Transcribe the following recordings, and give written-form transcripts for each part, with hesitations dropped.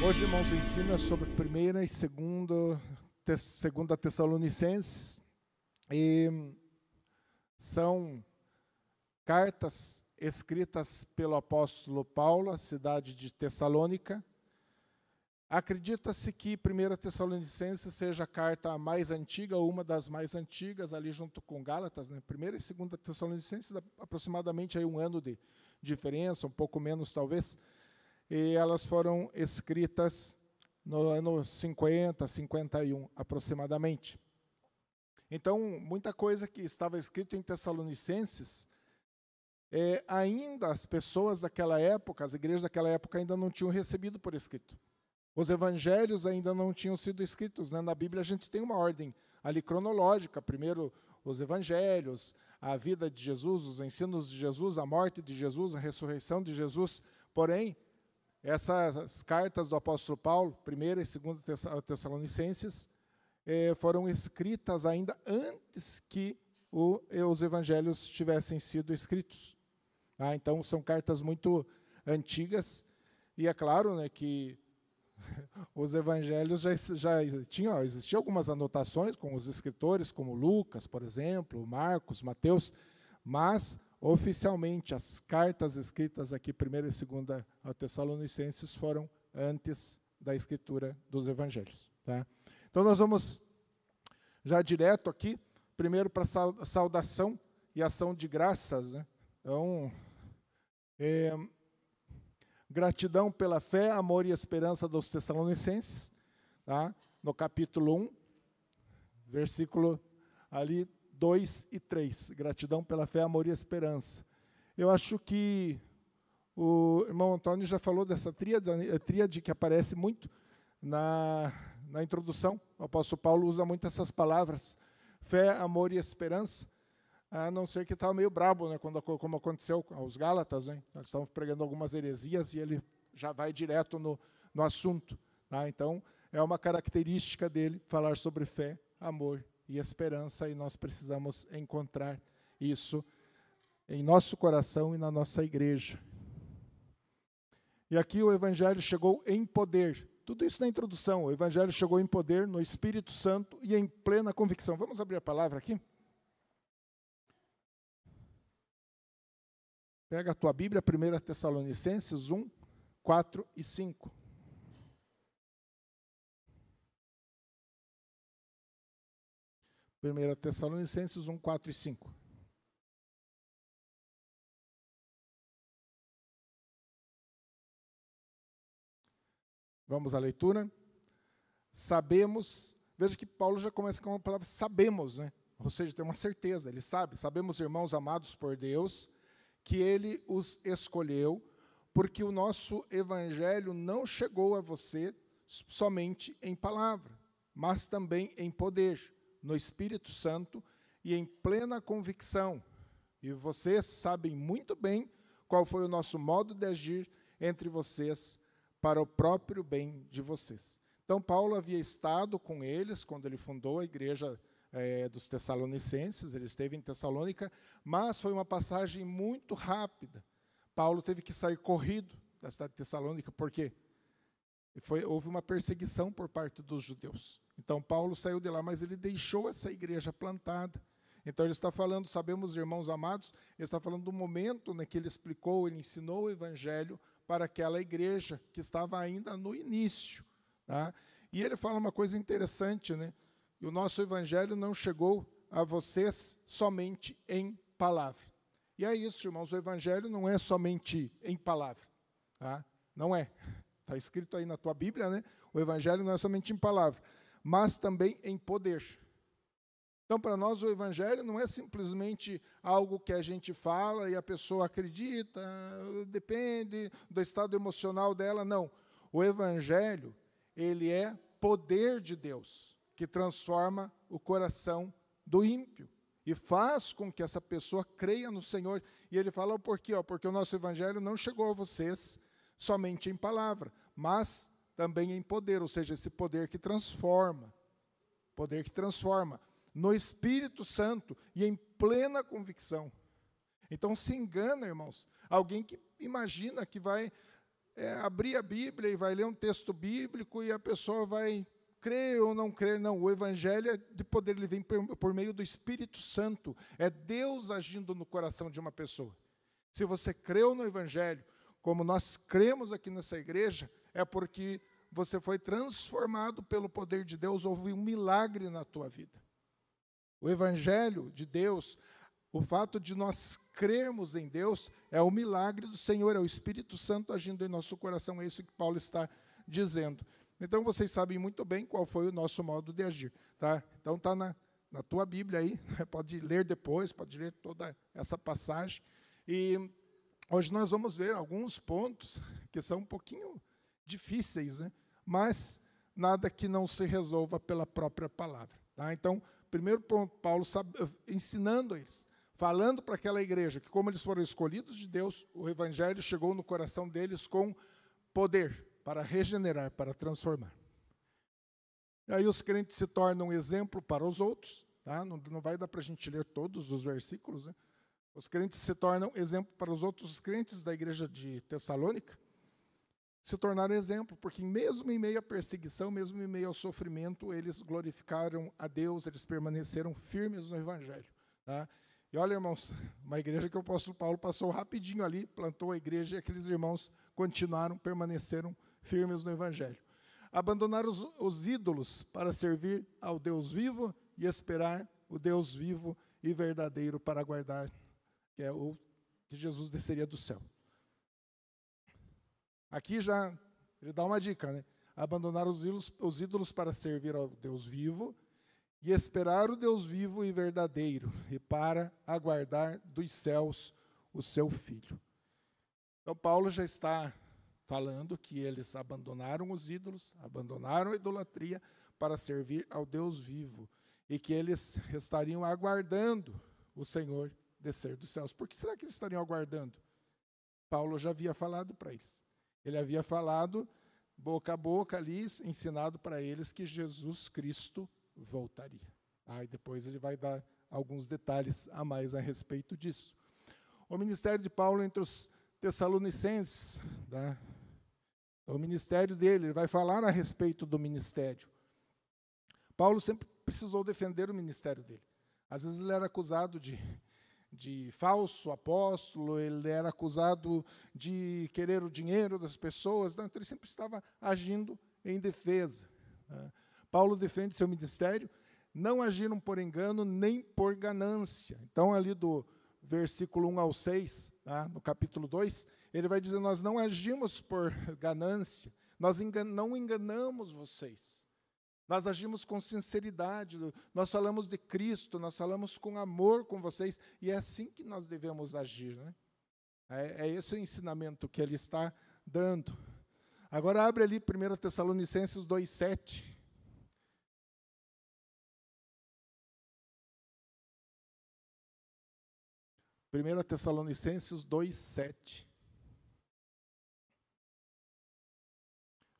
Hoje, irmãos, ensina sobre 1ª e 2ª Tessalonicenses, e são cartas escritas pelo apóstolo Paulo à cidade de Tessalônica. Acredita-se que 1ª Tessalonicenses seja a carta mais antiga, ou uma das mais antigas, ali junto com Gálatas, né? 1ª e 2ª Tessalonicenses, aproximadamente aí um ano de diferença, um pouco menos talvez, e elas foram escritas no ano 50, 51 aproximadamente. Então, muita coisa que estava escrito em Tessalonicenses, ainda as pessoas daquela época, as igrejas daquela época ainda não tinham recebido por escrito. Os evangelhos ainda não tinham sido escritos, né? Na Bíblia a gente tem uma ordem ali cronológica, primeiro os evangelhos, a vida de Jesus, os ensinos de Jesus, a morte de Jesus, a ressurreição de Jesus. Porém, essas cartas do apóstolo Paulo, 1ª e 2ª Tessalonicenses, foram escritas ainda antes que os evangelhos tivessem sido escritos. Então, são cartas muito antigas, e é claro, né, que os evangelhos existiam algumas anotações com os escritores, como Lucas, por exemplo, Marcos, Mateus, mas oficialmente as cartas escritas aqui, 1ª e 2ª Tessalonicenses, foram antes da escritura dos evangelhos. Tá? Então nós vamos já direto aqui, primeiro para a saudação e ação de graças, né? Então, gratidão pela fé, amor e esperança dos Tessalonicenses, tá? No capítulo 1, versículo ali 2 e 3, gratidão pela fé, amor e esperança. Eu acho que o irmão Antônio já falou dessa tríade que aparece muito na introdução. O apóstolo Paulo usa muito essas palavras, fé, amor e esperança, a não ser que estava meio brabo, né, como aconteceu aos Gálatas, né? Nós estávamos pregando algumas heresias e ele já vai direto no assunto. Tá? Então, é uma característica dele falar sobre fé, amor e esperança, e nós precisamos encontrar isso em nosso coração e na nossa igreja. E aqui o Evangelho chegou em poder. Tudo isso na introdução. O Evangelho chegou em poder no Espírito Santo e em plena convicção. Vamos abrir a palavra aqui? Pega a tua Bíblia, 1ª Tessalonicenses 1, 4 e 5. Primeira Tessalonicenses 1, 4 e 5. Vamos à leitura. Sabemos, veja que Paulo já começa com a palavra sabemos, né? Ou seja, tem uma certeza, ele sabe. Sabemos, irmãos amados por Deus, que ele os escolheu, porque o nosso evangelho não chegou a você somente em palavra, mas também em poder, no Espírito Santo e em plena convicção. E vocês sabem muito bem qual foi o nosso modo de agir entre vocês para o próprio bem de vocês. Então, Paulo havia estado com eles quando ele fundou a igreja dos Tessalonicenses, ele esteve em Tessalônica, mas foi uma passagem muito rápida. Paulo teve que sair corrido da cidade de Tessalônica, porque houve uma perseguição por parte dos judeus. Então, Paulo saiu de lá, mas ele deixou essa igreja plantada. Então, ele está falando, sabemos, irmãos amados, ele está falando do momento que ele explicou, ele ensinou o evangelho para aquela igreja que estava ainda no início. Tá? E ele fala uma coisa interessante, né? E o nosso evangelho não chegou a vocês somente em palavra. E é isso, irmãos, o evangelho não é somente em palavra. Tá? Não é. Está escrito aí na tua Bíblia, né? O evangelho não é somente em palavra, mas também em poder. Então, para nós, o evangelho não é simplesmente algo que a gente fala e a pessoa acredita, depende do estado emocional dela, não. O evangelho, ele é poder de Deus, que transforma o coração do ímpio e faz com que essa pessoa creia no Senhor. E ele fala por quê? Porque o nosso evangelho não chegou a vocês somente em palavra, mas também em poder, ou seja, esse poder que transforma, no Espírito Santo e em plena convicção. Então se engana, irmãos, alguém que imagina que vai abrir a Bíblia e vai ler um texto bíblico e a pessoa vai crer ou não crer. Não, o Evangelho é de poder, ele vem por meio do Espírito Santo, é Deus agindo no coração de uma pessoa. Se você creu no Evangelho, como nós cremos aqui nessa igreja, é porque você foi transformado pelo poder de Deus, houve um milagre na tua vida. O Evangelho de Deus, o fato de nós crermos em Deus, é o milagre do Senhor, é o Espírito Santo agindo em nosso coração, é isso que Paulo está dizendo. Então, vocês sabem muito bem qual foi o nosso modo de agir. Tá? Então, está na tua Bíblia aí, pode ler depois, pode ler toda essa passagem. E hoje nós vamos ver alguns pontos que são um pouquinho difíceis, né? Mas nada que não se resolva pela própria palavra. Tá? Então, primeiro ponto, Paulo ensinando eles, falando para aquela igreja que como eles foram escolhidos de Deus, o Evangelho chegou no coração deles com poder para regenerar, para transformar. E aí os crentes se tornam um exemplo para os outros. Tá? Não vai dar para a gente ler todos os versículos, né? Os crentes se tornam exemplo para os outros crentes da igreja de Tessalônica, se tornaram exemplo, porque mesmo em meio à perseguição, mesmo em meio ao sofrimento, eles glorificaram a Deus, eles permaneceram firmes no Evangelho. Tá? E olha, irmãos, uma igreja que o apóstolo Paulo passou rapidinho ali, plantou a igreja, e aqueles irmãos continuaram, permaneceram firmes no Evangelho. Abandonaram os ídolos para servir ao Deus vivo e esperar o Deus vivo e verdadeiro para aguardar, que é o que Jesus desceria do céu. Aqui já ele dá uma dica, né? Abandonar os ídolos para servir ao Deus vivo e esperar o Deus vivo e verdadeiro e para aguardar dos céus o seu Filho. Então, Paulo já está falando que eles abandonaram os ídolos, abandonaram a idolatria para servir ao Deus vivo e que eles estariam aguardando o Senhor descer dos céus. Por que será que eles estariam aguardando? Paulo já havia falado para eles. Ele havia falado, boca a boca ali, ensinado para eles que Jesus Cristo voltaria. E depois ele vai dar alguns detalhes a mais a respeito disso. O ministério de Paulo entre os Tessalonicenses, tá? O ministério dele, ele vai falar a respeito do ministério. Paulo sempre precisou defender o ministério dele. Às vezes ele era acusado de falso apóstolo, ele era acusado de querer o dinheiro das pessoas, então ele sempre estava agindo em defesa. Paulo defende seu ministério, não agiram por engano nem por ganância. Então, ali do versículo 1 ao 6, no capítulo 2, ele vai dizer, nós não agimos por ganância, nós não enganamos vocês. Nós agimos com sinceridade, nós falamos de Cristo, nós falamos com amor com vocês, e é assim que nós devemos agir. Né? É esse o ensinamento que ele está dando. Agora abre ali 1 Tessalonicenses 2,7. 1 Tessalonicenses 2,7.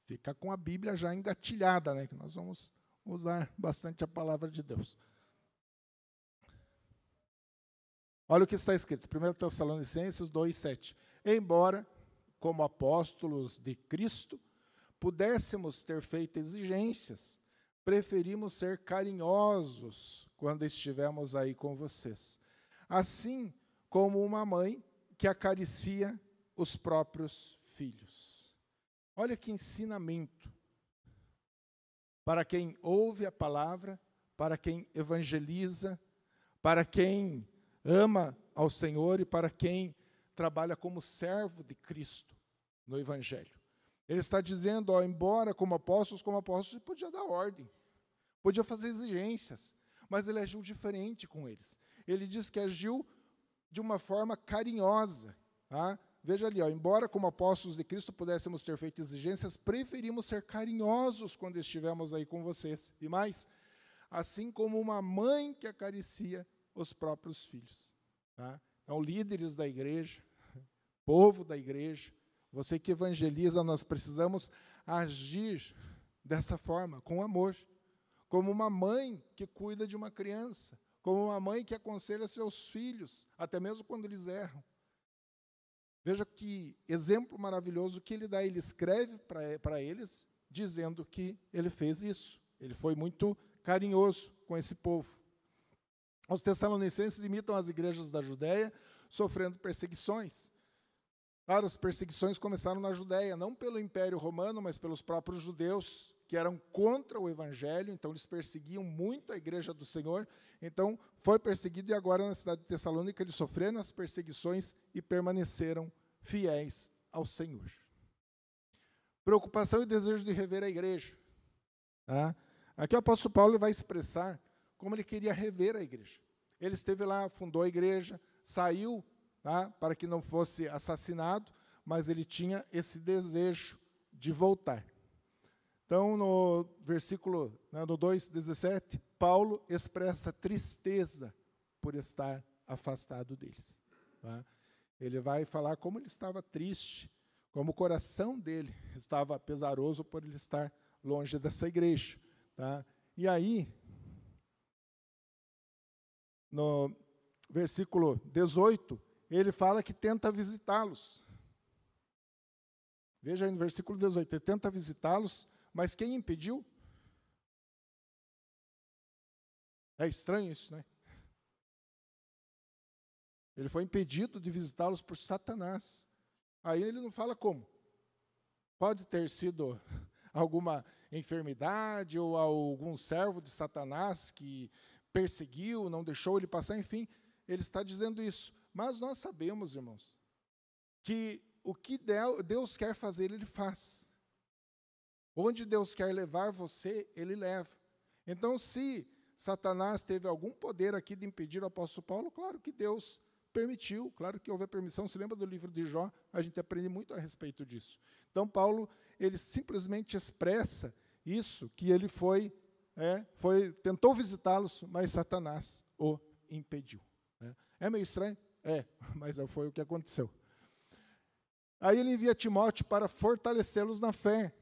Fica com a Bíblia já engatilhada, né? Que nós vamos usar bastante a palavra de Deus. Olha o que está escrito, 1 Tessalonicenses 2,7. Embora, como apóstolos de Cristo, pudéssemos ter feito exigências, preferimos ser carinhosos quando estivermos aí com vocês. Assim como uma mãe que acaricia os próprios filhos. Olha que ensinamento para quem ouve a palavra, para quem evangeliza, para quem ama ao Senhor e para quem trabalha como servo de Cristo no Evangelho. Ele está dizendo, embora como apóstolos, ele podia dar ordem, podia fazer exigências, mas ele agiu diferente com eles. Ele diz que agiu de uma forma carinhosa. Veja ali, embora como apóstolos de Cristo pudéssemos ter feito exigências, preferimos ser carinhosos quando estivermos aí com vocês. E mais, assim como uma mãe que acaricia os próprios filhos. Então, líderes da igreja, povo da igreja, você que evangeliza, nós precisamos agir dessa forma, com amor, como uma mãe que cuida de uma criança, como uma mãe que aconselha seus filhos, até mesmo quando eles erram. Veja que exemplo maravilhoso que ele dá. Ele escreve para eles, dizendo que ele fez isso. Ele foi muito carinhoso com esse povo. Os tessalonicenses imitam as igrejas da Judéia, sofrendo perseguições. Claro, as perseguições começaram na Judéia, não pelo Império Romano, mas pelos próprios judeus, que eram contra o Evangelho, então eles perseguiam muito a igreja do Senhor. Então, foi perseguido, e agora na cidade de Tessalônica eles sofreram as perseguições e permaneceram fiéis ao Senhor. Preocupação e desejo de rever a igreja. Tá? Aqui o apóstolo Paulo vai expressar como ele queria rever a igreja. Ele esteve lá, fundou a igreja, saiu, tá, para que não fosse assassinado, mas ele tinha esse desejo de voltar. Então, no versículo, no 2:17, Paulo expressa tristeza por estar afastado deles. Tá? Ele vai falar como ele estava triste, como o coração dele estava pesaroso por ele estar longe dessa igreja. Tá? E aí, no versículo 18, ele fala que tenta visitá-los. Veja aí no versículo 18, ele tenta visitá-los, mas quem impediu? É estranho isso, né? Ele foi impedido de visitá-los por Satanás. Aí ele não fala como. Pode ter sido alguma enfermidade ou algum servo de Satanás que perseguiu, não deixou ele passar, enfim, ele está dizendo isso. Mas nós sabemos, irmãos, que o que Deus quer fazer, Ele faz. Onde Deus quer levar você, Ele leva. Então, se Satanás teve algum poder aqui de impedir o apóstolo Paulo, claro que Deus permitiu, claro que houve a permissão. Se lembra do livro de Jó? A gente aprende muito a respeito disso. Então, Paulo, ele simplesmente expressa isso, que ele tentou visitá-los, mas Satanás o impediu. É meio estranho? Mas foi o que aconteceu. Aí ele envia Timóteo para fortalecê-los na fé.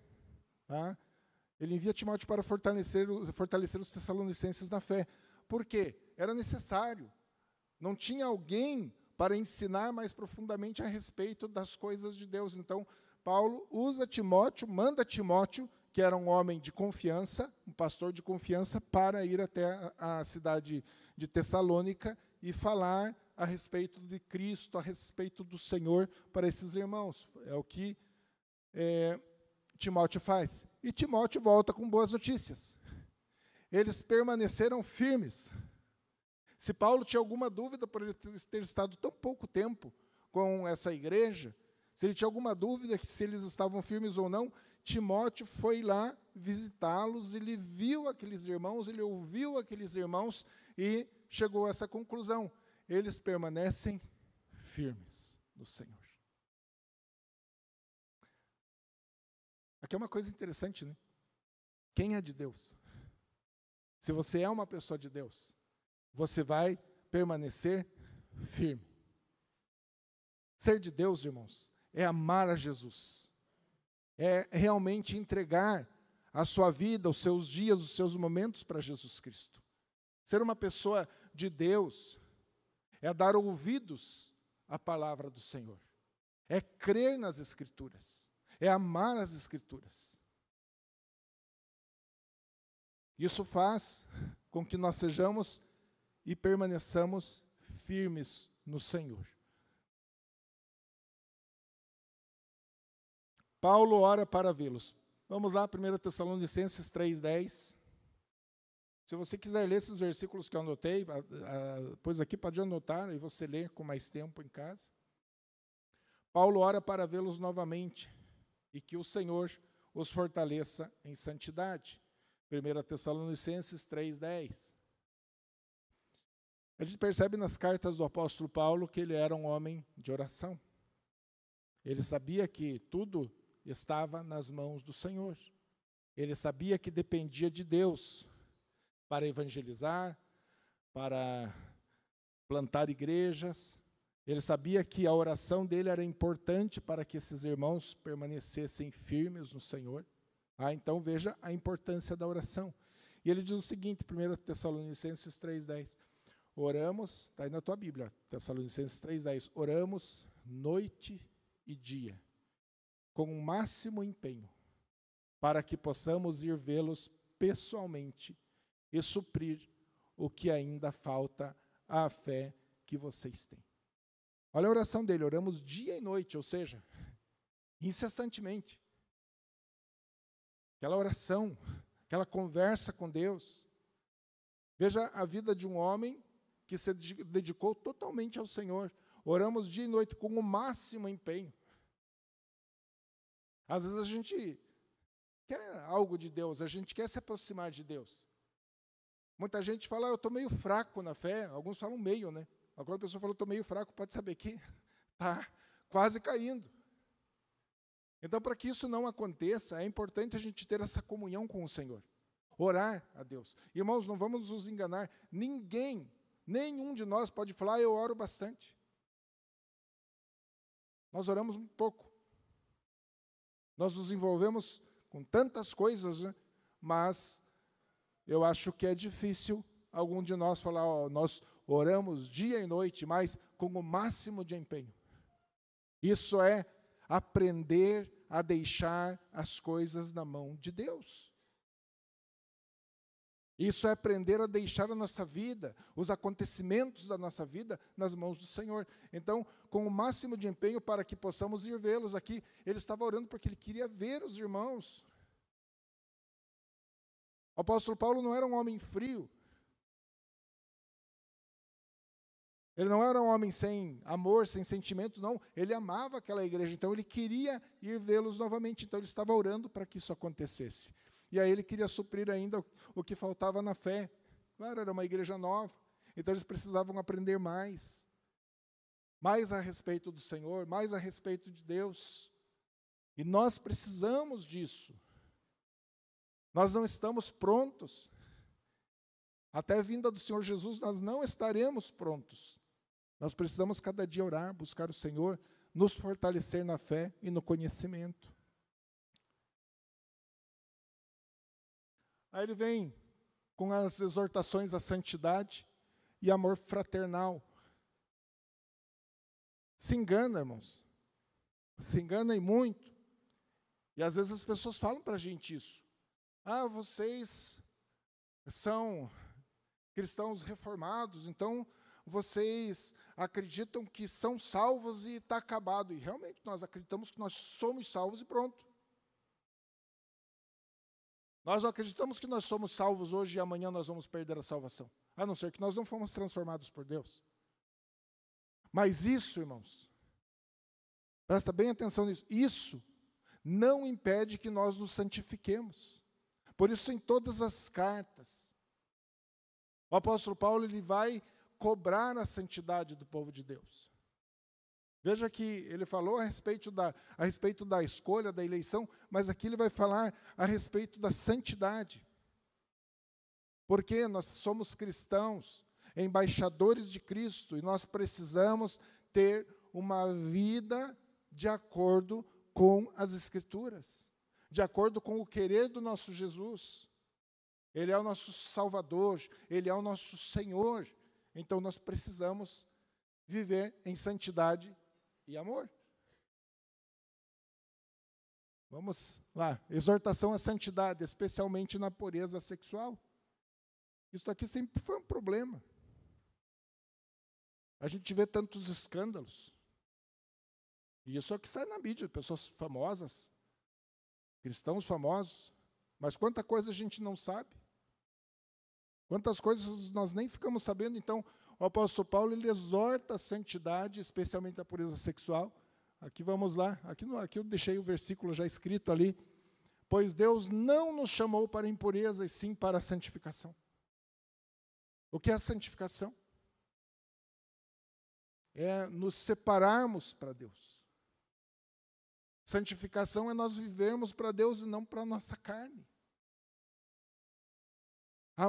Tá? Ele envia Timóteo para fortalecer os tessalonicenses na fé. Por quê? Era necessário. Não tinha alguém para ensinar mais profundamente a respeito das coisas de Deus. Então, Paulo usa Timóteo, manda Timóteo, que era um homem de confiança, um pastor de confiança, para ir até a cidade de Tessalônica e falar a respeito de Cristo, a respeito do Senhor para esses irmãos. É o que Timóteo faz. E Timóteo volta com boas notícias. Eles permaneceram firmes. Se Paulo tinha alguma dúvida por ele ter estado tão pouco tempo com essa igreja, se ele tinha alguma dúvida se eles estavam firmes ou não, Timóteo foi lá visitá-los, ele viu aqueles irmãos, ele ouviu aqueles irmãos e chegou a essa conclusão. Eles permanecem firmes no Senhor. Aqui é uma coisa interessante, né? Quem é de Deus? Se você é uma pessoa de Deus, você vai permanecer firme. Ser de Deus, irmãos, é amar a Jesus. É realmente entregar a sua vida, os seus dias, os seus momentos para Jesus Cristo. Ser uma pessoa de Deus é dar ouvidos à palavra do Senhor. É crer nas Escrituras. É amar as Escrituras. Isso faz com que nós sejamos e permaneçamos firmes no Senhor. Paulo ora para vê-los. Vamos lá, 1 Tessalonicenses 3:10. Se você quiser ler esses versículos que eu anotei, pois aqui pode anotar e você ler com mais tempo em casa. Paulo ora para vê-los novamente e que o Senhor os fortaleça em santidade. 1 Tessalonicenses 3:10. A gente percebe nas cartas do apóstolo Paulo que ele era um homem de oração. Ele sabia que tudo estava nas mãos do Senhor. Ele sabia que dependia de Deus para evangelizar, para plantar igrejas. Ele sabia que a oração dele era importante para que esses irmãos permanecessem firmes no Senhor. Então veja a importância da oração. E ele diz o seguinte, 1 Tessalonicenses 3,10. Oramos, está aí na tua Bíblia, Tessalonicenses 3,10. Oramos noite e dia, com o máximo empenho, para que possamos ir vê-los pessoalmente e suprir o que ainda falta à fé que vocês têm. Olha a oração dele, oramos dia e noite, ou seja, incessantemente. Aquela oração, aquela conversa com Deus. Veja a vida de um homem que se dedicou totalmente ao Senhor. Oramos dia e noite com o máximo empenho. Às vezes a gente quer algo de Deus, a gente quer se aproximar de Deus. Muita gente fala, eu estou meio fraco na fé. Alguns falam meio, né? Alguma pessoa fala, eu estou meio fraco, pode saber que está quase caindo. Então, para que isso não aconteça, é importante a gente ter essa comunhão com o Senhor. Orar a Deus. Irmãos, não vamos nos enganar. Nenhum de nós pode falar, eu oro bastante. Nós oramos um pouco. Nós nos envolvemos com tantas coisas, né? Mas eu acho que é difícil algum de nós falar, nós oramos dia e noite, mas com o máximo de empenho. Isso é aprender a deixar as coisas na mão de Deus. Isso é aprender a deixar a nossa vida, os acontecimentos da nossa vida, nas mãos do Senhor. Então, com o máximo de empenho para que possamos ir vê-los aqui. Ele estava orando porque ele queria ver os irmãos. O apóstolo Paulo não era um homem frio. Ele não era um homem sem amor, sem sentimento, não. Ele amava aquela igreja, então ele queria ir vê-los novamente. Então ele estava orando para que isso acontecesse. E aí ele queria suprir ainda o que faltava na fé. Claro, era uma igreja nova, então eles precisavam aprender mais. Mais a respeito do Senhor, mais a respeito de Deus. E nós precisamos disso. Nós não estamos prontos. Até a vinda do Senhor Jesus, nós não estaremos prontos. Nós precisamos cada dia orar, buscar o Senhor, nos fortalecer na fé e no conhecimento. Aí ele vem com as exortações à santidade e amor fraternal. Se engana, irmãos. Se engana e muito. E às vezes as pessoas falam para a gente isso. Vocês são cristãos reformados, então vocês acreditam que são salvos e está acabado. E realmente nós acreditamos que nós somos salvos e pronto. Nós não acreditamos que nós somos salvos hoje e amanhã nós vamos perder a salvação. A não ser que nós não fomos transformados por Deus. Mas isso, irmãos, presta bem atenção nisso. Isso não impede que nós nos santifiquemos. Por isso, em todas as cartas, o apóstolo Paulo ele vai cobrar a santidade do povo de Deus. Veja que ele falou a respeito da escolha, da eleição, mas aqui ele vai falar a respeito da santidade. Porque nós somos cristãos, embaixadores de Cristo, e nós precisamos ter uma vida de acordo com as Escrituras, de acordo com o querer do nosso Jesus. Ele é o nosso Salvador, Ele é o nosso Senhor. Então nós precisamos viver em santidade e amor. Vamos lá, exortação à santidade, especialmente na pureza sexual. Isso aqui sempre foi um problema. A gente vê tantos escândalos. E isso é o que sai na mídia, pessoas famosas, cristãos famosos. Mas quanta coisa a gente não sabe. Quantas coisas nós nem ficamos sabendo. Então, o apóstolo Paulo ele exorta a santidade, especialmente a pureza sexual. Aqui vamos lá. Aqui eu deixei o versículo já escrito ali. Pois Deus não nos chamou para a impureza, e sim para a santificação. O que é a santificação? É nos separarmos para Deus. Santificação é nós vivermos para Deus e não para a nossa carne.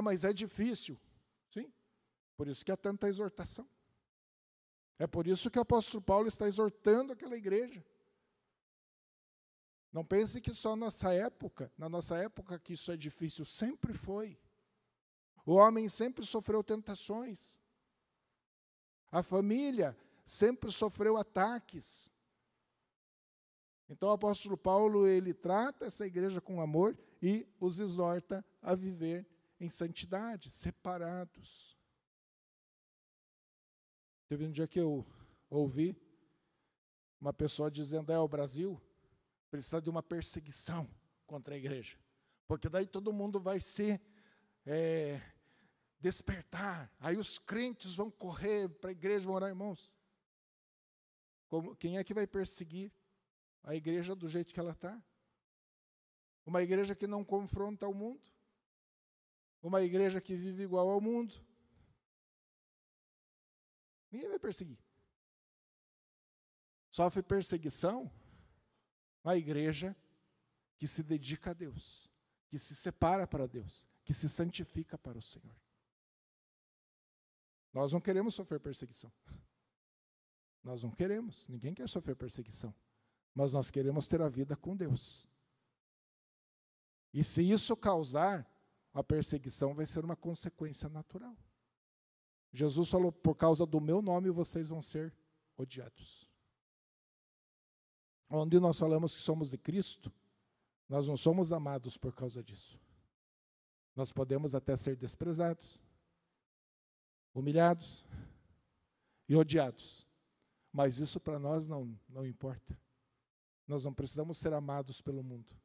Mas é difícil. Sim, por isso que há tanta exortação. É por isso que o apóstolo Paulo está exortando aquela igreja. Não pense que só na nossa época que isso é difícil, sempre foi. O homem sempre sofreu tentações. A família sempre sofreu ataques. Então o apóstolo Paulo, ele trata essa igreja com amor e os exorta a viver em santidade, separados. Teve um dia que eu ouvi uma pessoa dizendo, o Brasil precisa de uma perseguição contra a igreja, porque daí todo mundo vai se despertar, aí os crentes vão correr para a igreja, vão orar, irmãos. Quem é que vai perseguir a igreja do jeito que ela está? Uma igreja que não confronta o mundo? Uma igreja que vive igual ao mundo? Ninguém vai perseguir. Sofre perseguição a igreja que se dedica a Deus, que se separa para Deus, que se santifica para o Senhor. Nós não queremos sofrer perseguição. Nós não queremos, ninguém quer sofrer perseguição. Mas nós queremos ter a vida com Deus. E se isso causar, a perseguição vai ser uma consequência natural. Jesus falou, por causa do meu nome vocês vão ser odiados. Onde nós falamos que somos de Cristo, nós não somos amados por causa disso. Nós podemos até ser desprezados, humilhados e odiados. Mas isso para nós não importa. Nós não precisamos ser amados pelo mundo.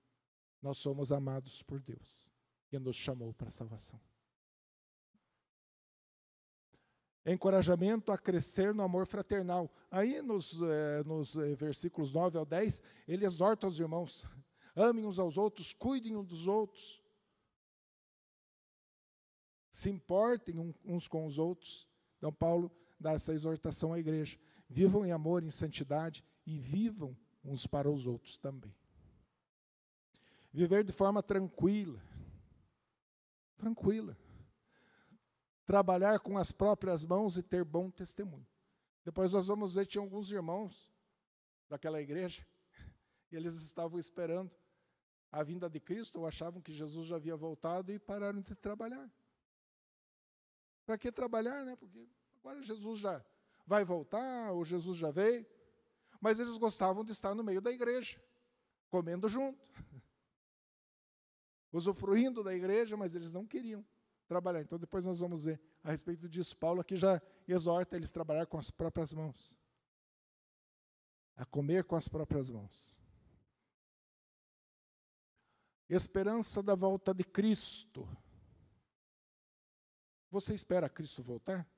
Nós somos amados por Deus, que nos chamou para a salvação. Encorajamento a crescer no amor fraternal. Aí nos versículos 9 ao 10, ele exorta os irmãos, amem uns aos outros, cuidem uns dos outros, se importem uns com os outros. Então Paulo dá essa exortação à igreja. Vivam em amor, em santidade e vivam uns para os outros também. Viver de forma tranquila. Tranquila. Trabalhar com as próprias mãos e ter bom testemunho. Depois nós vamos ver, tinha alguns irmãos daquela igreja, e eles estavam esperando a vinda de Cristo, ou achavam que Jesus já havia voltado e pararam de trabalhar. Para que trabalhar, né? Porque agora Jesus já vai voltar, ou Jesus já veio. Mas eles gostavam de estar no meio da igreja, comendo junto, usufruindo da igreja, mas eles não queriam trabalhar. Então depois nós vamos ver a respeito disso. Paulo aqui já exorta eles a trabalhar com as próprias mãos, a comer com as próprias mãos. Esperança da volta de Cristo. Você espera Cristo voltar?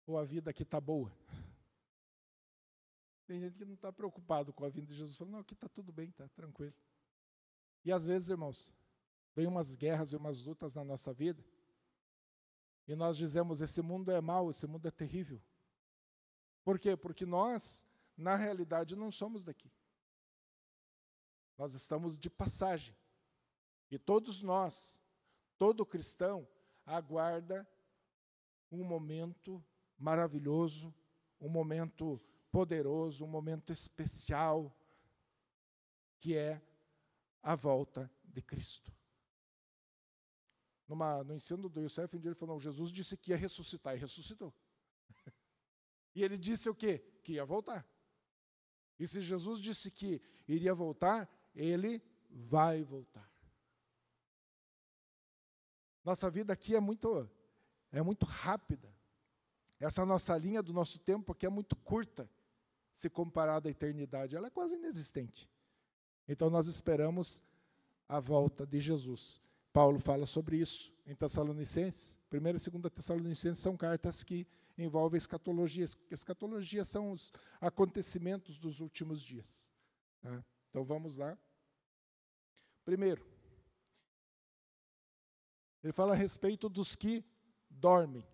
Ou a vida aqui está boa? Tem gente que não está preocupado com a vinda de Jesus, falando, não, aqui está tudo bem, está tranquilo. E às vezes, irmãos, vem umas guerras e umas lutas na nossa vida, e nós dizemos, esse mundo é mau, esse mundo é terrível. Por quê? Porque nós, na realidade, não somos daqui. Nós estamos de passagem. E todos nós, todo cristão, aguarda um momento maravilhoso, um momento poderoso, um momento especial, que é a volta de Cristo. No ensino do Youssef, um dia ele falou, não, Jesus disse que ia ressuscitar, e ressuscitou. E ele disse o quê? Que ia voltar. E se Jesus disse que iria voltar, ele vai voltar. Nossa vida aqui é muito rápida. Essa nossa linha do nosso tempo aqui é muito curta, se comparada à eternidade. Ela é quase inexistente. Então nós esperamos a volta de Jesus. Paulo fala sobre isso em Tessalonicenses. 1ª e 2ª Tessalonicenses são cartas que envolvem escatologia. Escatologia são os acontecimentos dos últimos dias. Tá? Então vamos lá. Primeiro, ele fala a respeito dos que dormem.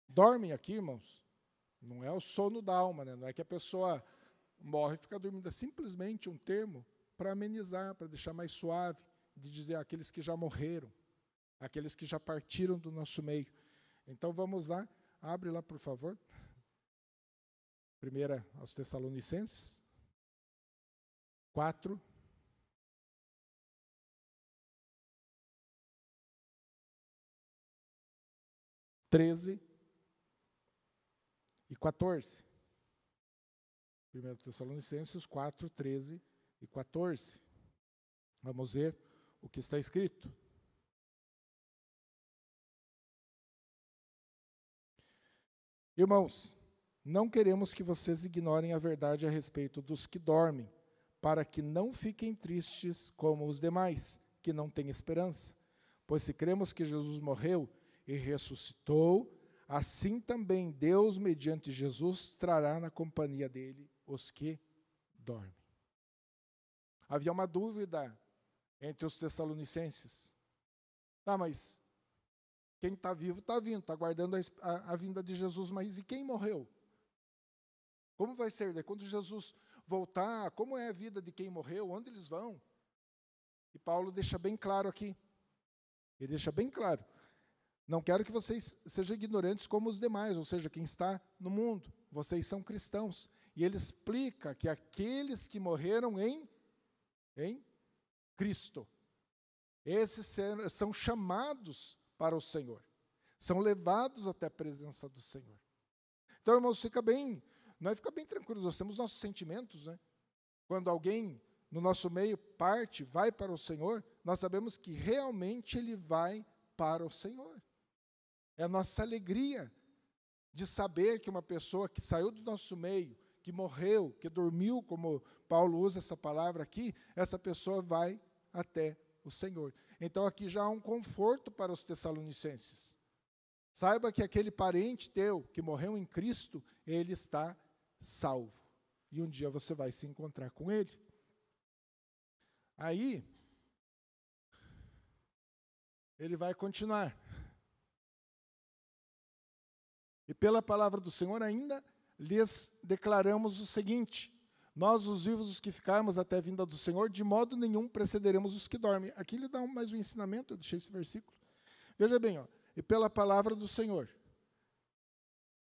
Dormem aqui, irmãos, não é o sono da alma, né? Não é que a pessoa morre e fica dormindo. É simplesmente um termo para amenizar, para deixar mais suave, de dizer aqueles que já morreram, aqueles que já partiram do nosso meio. Então vamos lá, Abre lá, por favor. 1 aos Tessalonicenses 4. (13) e 14. 1 Tessalonicenses 4, 13 e 14. Vamos ver o que está escrito. Irmãos, não queremos que vocês ignorem a verdade a respeito dos que dormem, para que não fiquem tristes como os demais, que não têm esperança. Pois se cremos que Jesus morreu e ressuscitou, assim também Deus, mediante Jesus, trará na companhia dele os que dormem. Havia uma dúvida entre os tessalonicenses. Tá, mas quem está vivo está vindo, está aguardando a vinda de Jesus, mas e quem morreu? Como vai ser? Daí, quando Jesus voltar, como é a vida de quem morreu? Onde eles vão? E Paulo deixa bem claro aqui. Ele deixa bem claro. Não quero que vocês sejam ignorantes como os demais, ou seja, quem está no mundo. Vocês são cristãos. E ele explica que aqueles que morreram em Cristo, esses são chamados para o Senhor. São levados até a presença do Senhor. Então, irmãos, nós fica bem tranquilos, nós temos nossos sentimentos, né? Quando alguém no nosso meio parte, vai para o Senhor, nós sabemos que realmente ele vai para o Senhor. É a nossa alegria de saber que uma pessoa que saiu do nosso meio, que morreu, que dormiu, como Paulo usa essa palavra aqui, essa pessoa vai até o Senhor. Então aqui já há um conforto para os tessalonicenses. Saiba que aquele parente teu que morreu em Cristo, ele está salvo. E um dia você vai se encontrar com ele. Aí, ele vai continuar. E pela palavra do Senhor ainda lhes declaramos o seguinte: nós, os vivos, os que ficarmos até a vinda do Senhor, de modo nenhum precederemos os que dormem. Aqui ele dá mais um ensinamento, eu deixei esse versículo. Veja bem, e pela palavra do Senhor,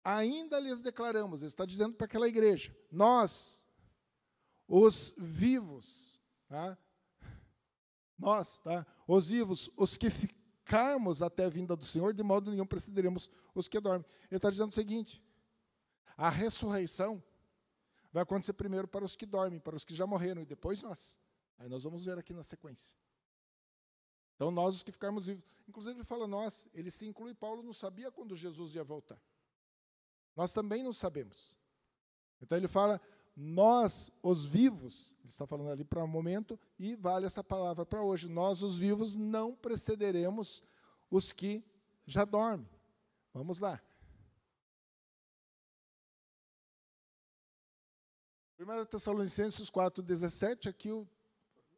ainda lhes declaramos, ele está dizendo para aquela igreja, nós, os vivos, tá? Os vivos, os que ficarmos até a vinda do Senhor, de modo nenhum precederemos os que dormem. Ele está dizendo o seguinte: a ressurreição vai acontecer primeiro para os que dormem, para os que já morreram, e depois nós. Aí nós vamos ver aqui na sequência. Então nós, os que ficarmos vivos. Inclusive ele fala nós, ele se inclui, Paulo não sabia quando Jesus ia voltar. Nós também não sabemos. Então ele fala, nós, os vivos, ele está falando ali para o momento, e vale essa palavra para hoje, nós, os vivos, não precederemos os que já dormem. Vamos lá. 1 Tessalonicenses 4,17, aqui eu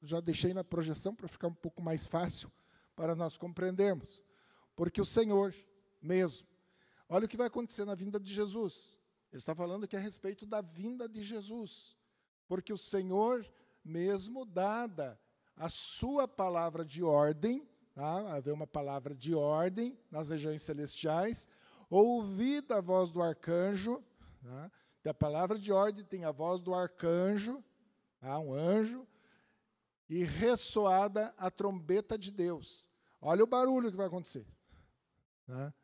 já deixei na projeção para ficar um pouco mais fácil para nós compreendermos. Porque o Senhor mesmo, olha o que vai acontecer na vinda de Jesus. Ele está falando aqui a respeito da vinda de Jesus. Porque o Senhor mesmo, dada a sua palavra de ordem, tá? Haver uma palavra de ordem nas regiões celestiais, ouvida a voz do arcanjo, tá? Da palavra de ordem tem a voz do arcanjo, um anjo, e ressoada a trombeta de Deus. Olha o barulho que vai acontecer. Tá?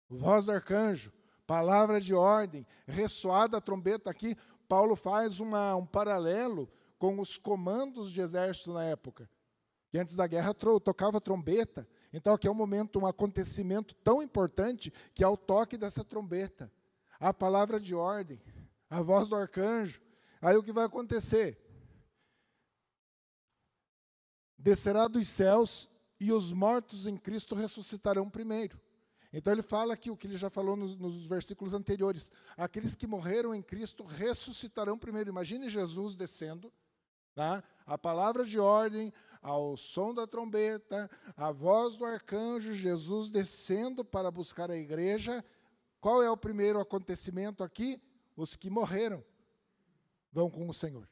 Voz do arcanjo, palavra de ordem, ressoada a trombeta aqui. Paulo faz um paralelo com os comandos de exército na época, que antes da guerra tocava trombeta. Então aqui é um acontecimento tão importante que é o toque dessa trombeta. A palavra de ordem, a voz do arcanjo. Aí o que vai acontecer? Descerá dos céus e os mortos em Cristo ressuscitarão primeiro. Então ele fala aqui o que ele já falou nos versículos anteriores. Aqueles que morreram em Cristo ressuscitarão primeiro. Imagine Jesus descendo, tá? A palavra de ordem, ao som da trombeta, a voz do arcanjo, Jesus descendo para buscar a igreja. Qual é o primeiro acontecimento aqui? Os que morreram vão com o Senhor.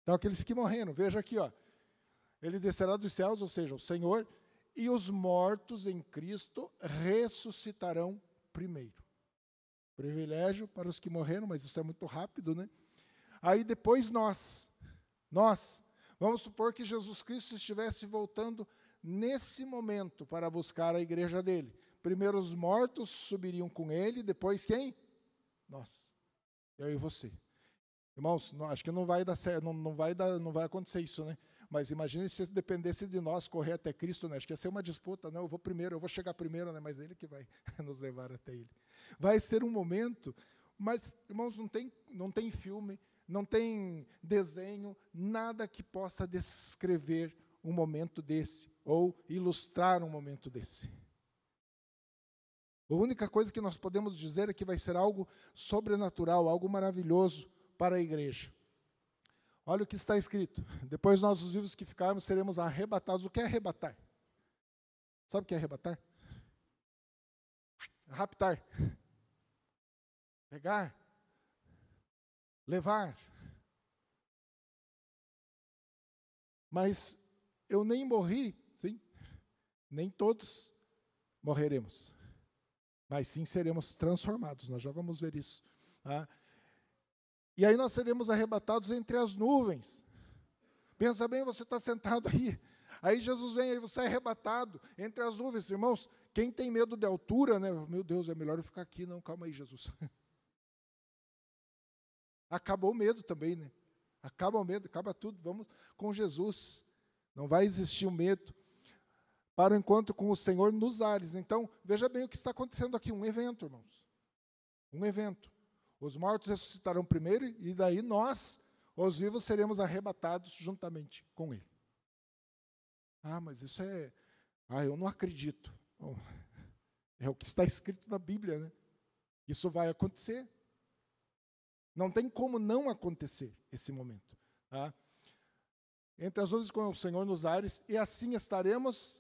Então, aqueles que morreram, veja aqui, ele descerá dos céus, ou seja, o Senhor, e os mortos em Cristo ressuscitarão primeiro. Privilégio para os que morreram, mas isso é muito rápido, né? Aí depois nós, vamos supor que Jesus Cristo estivesse voltando nesse momento para buscar a igreja dele. Primeiro os mortos subiriam com ele, depois quem? Nós. Eu e você. Irmãos, acho que não vai dar certo, não vai acontecer isso, né? Mas imagine se dependesse de nós correr até Cristo, né? Acho que ia ser uma disputa, né? Eu vou chegar primeiro, né? Mas ele que vai nos levar até ele. Vai ser um momento, mas, irmãos, não tem filme, não tem desenho, nada que possa descrever um momento desse, ou ilustrar um momento desse. A única coisa que nós podemos dizer é que vai ser algo sobrenatural, algo maravilhoso para a igreja. Olha o que está escrito. Depois nós, os vivos que ficarmos, seremos arrebatados. O que é arrebatar? Sabe o que é arrebatar? Raptar. Pegar. Levar. Mas eu nem morri, sim. Nem todos morreremos. Mas sim seremos transformados. Nós já vamos ver isso. Tá? E aí nós seremos arrebatados entre as nuvens. Pensa bem, você está sentado aí Jesus vem, aí você é arrebatado entre as nuvens. Irmãos, quem tem medo de altura, né? Meu Deus, é melhor eu ficar aqui. Não, calma aí, Jesus. Acabou o medo também, né? Acaba o medo, acaba tudo. Vamos com Jesus. Não vai existir o medo. Para o encontro com o Senhor nos ares. Então, veja bem o que está acontecendo aqui. Um evento, irmãos. Um evento. Os mortos ressuscitarão primeiro e daí nós, os vivos, seremos arrebatados juntamente com Ele. Ah, mas isso é... eu não acredito. Bom, é o que está escrito na Bíblia, né? Isso vai acontecer. Não tem como não acontecer esse momento. Tá? Entre as nuvens com o Senhor nos ares, e assim estaremos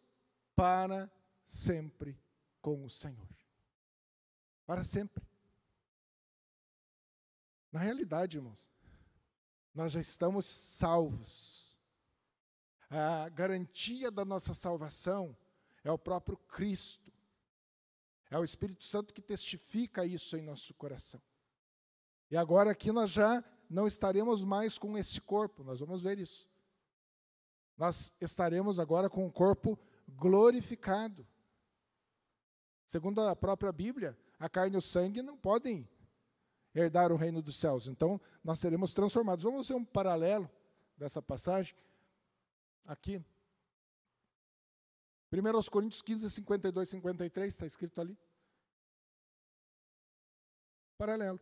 para sempre com o Senhor. Para sempre. Na realidade, irmãos, nós já estamos salvos. A garantia da nossa salvação é o próprio Cristo. É o Espírito Santo que testifica isso em nosso coração. E agora aqui nós já não estaremos mais com esse corpo, nós vamos ver isso. Nós estaremos agora com o corpo glorificado. Segundo a própria Bíblia, a carne e o sangue não podem herdar o reino dos céus. Então, nós seremos transformados. Vamos ver um paralelo dessa passagem aqui. 1 Coríntios 15, 52, 53, está escrito ali. Paralelo.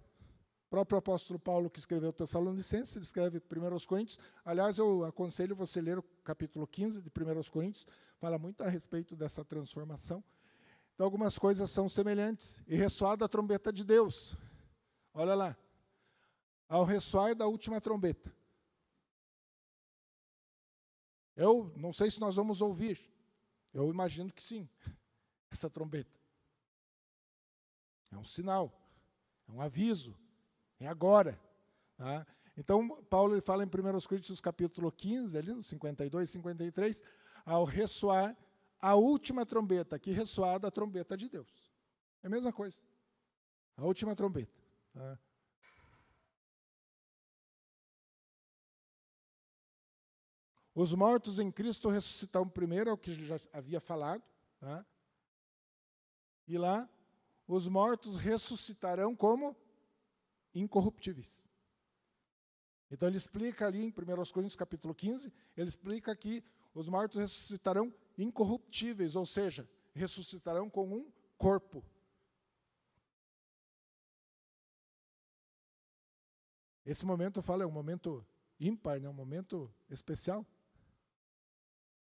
O próprio apóstolo Paulo, que escreveu o Tessalonicenses, ele escreve 1 Coríntios. Aliás, eu aconselho você a ler o capítulo 15 de 1 Coríntios, fala muito a respeito dessa transformação. Então, algumas coisas são semelhantes. E ressoada a trombeta de Deus. Olha lá. Ao ressoar da última trombeta. Eu não sei se nós vamos ouvir. Eu imagino que sim. Essa trombeta. É um sinal. É um aviso. É agora. Tá? Então, Paulo ele fala em 1 Coríntios capítulo 15, ali no 52, 53, ao ressoar a última trombeta, que ressoada a trombeta de Deus. É a mesma coisa. A última trombeta. Tá? Os mortos em Cristo ressuscitarão primeiro, é o que já havia falado. Tá? E lá, os mortos ressuscitarão como incorruptíveis. Então ele explica ali em 1 Coríntios capítulo 15, ele explica que os mortos ressuscitarão incorruptíveis, ou seja, ressuscitarão com um corpo. Esse momento, eu falo, é um momento ímpar, né? Um momento especial.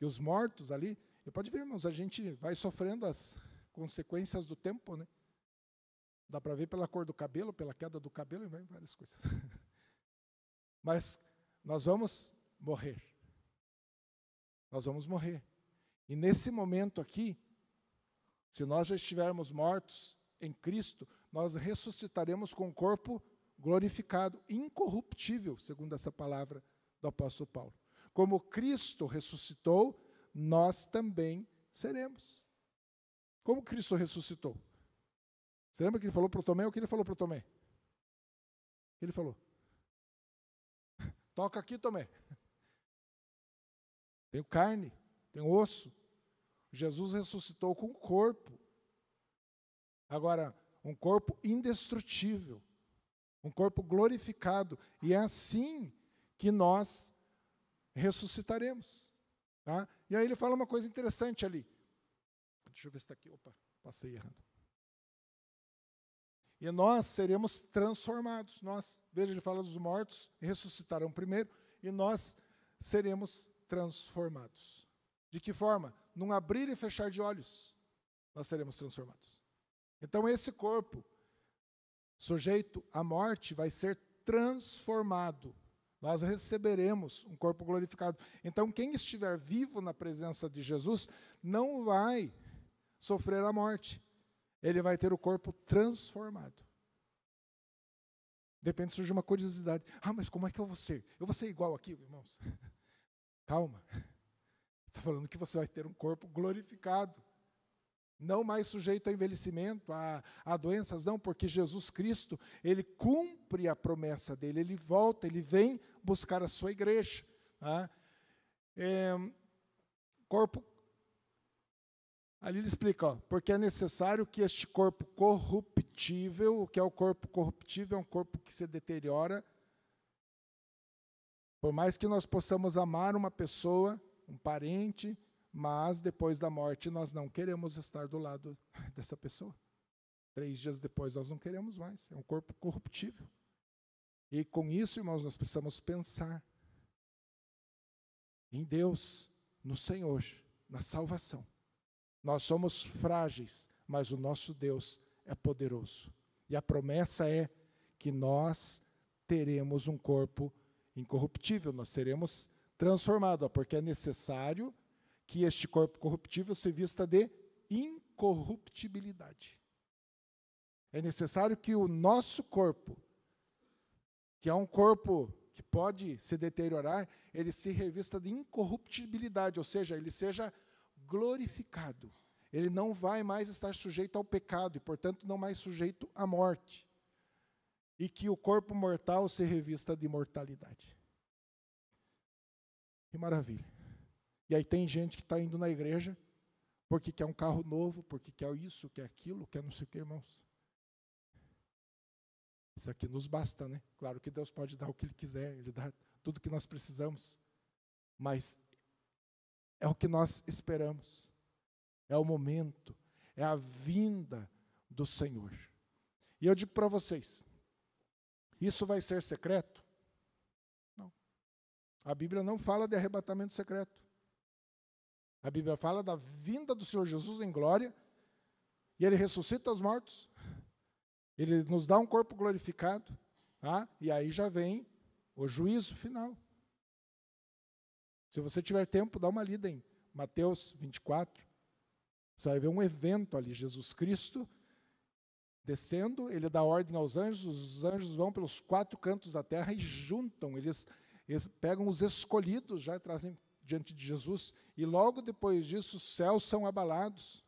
E os mortos ali, e pode ver, irmãos, a gente vai sofrendo as consequências do tempo, né? Dá para ver pela cor do cabelo, pela queda do cabelo, e vai várias coisas. Mas nós vamos morrer. Nós vamos morrer. E nesse momento aqui, se nós já estivermos mortos em Cristo, nós ressuscitaremos com o corpo glorificado, incorruptível, segundo essa palavra do apóstolo Paulo. Como Cristo ressuscitou, nós também seremos. Como Cristo ressuscitou? Você lembra que ele falou para o Tomé? O que ele falou para o Tomé? O que ele falou? Toca aqui, Tomé. Tenho carne, tenho osso. Jesus ressuscitou com corpo. Agora, um corpo indestrutível, um corpo glorificado. E é assim que nós ressuscitaremos. Tá? E aí ele fala uma coisa interessante ali. Deixa eu ver se está aqui. Opa, passei errado. E nós seremos transformados. Veja, ele fala dos mortos, ressuscitarão primeiro, e nós seremos transformados. De que forma? Num abrir e fechar de olhos, nós seremos transformados. Então, esse corpo, sujeito à morte, vai ser transformado. Nós receberemos um corpo glorificado. Então, quem estiver vivo na presença de Jesus, não vai sofrer a morte. Ele vai ter o corpo transformado. De repente surge uma curiosidade. Mas como é que eu vou ser? Eu vou ser igual aqui, irmãos? Calma. Está falando que você vai ter um corpo glorificado. Não mais sujeito a envelhecimento, a doenças, não, porque Jesus Cristo, ele cumpre a promessa dele, ele volta, ele vem buscar a sua igreja. Tá? Corpo. Ali ele explica, porque é necessário que este corpo corruptível, o que é o corpo corruptível? É um corpo que se deteriora. Por mais que nós possamos amar uma pessoa, um parente, mas depois da morte nós não queremos estar do lado dessa pessoa. 3 dias depois nós não queremos mais. É um corpo corruptível. E com isso, irmãos, nós precisamos pensar em Deus, no Senhor, na salvação. Nós somos frágeis, mas o nosso Deus é poderoso. E a promessa é que nós teremos um corpo incorruptível, nós seremos transformados, porque é necessário que este corpo corruptível se vista de incorruptibilidade. É necessário que o nosso corpo, que é um corpo que pode se deteriorar, ele se revista de incorruptibilidade, ou seja, ele seja glorificado. Ele não vai mais estar sujeito ao pecado e, portanto, não mais sujeito à morte. E que o corpo mortal se revista de imortalidade. Que maravilha. E aí tem gente que está indo na igreja porque quer um carro novo, porque quer isso, quer aquilo, quer não sei o que, irmãos. Isso aqui nos basta, né? Claro que Deus pode dar o que Ele quiser, Ele dá tudo o que nós precisamos. Mas é o que nós esperamos. É o momento, é a vinda do Senhor. E eu digo para vocês, isso vai ser secreto? Não. A Bíblia não fala de arrebatamento secreto. A Bíblia fala da vinda do Senhor Jesus em glória, e Ele ressuscita os mortos, Ele nos dá um corpo glorificado, tá? E aí já vem o juízo final. Se você tiver tempo, dá uma lida em Mateus 24. Você vai ver um evento ali, Jesus Cristo descendo, Ele dá ordem aos anjos, os anjos vão pelos 4 cantos da terra e juntam, eles pegam os escolhidos, já trazem diante de Jesus, e logo depois disso os céus são abalados.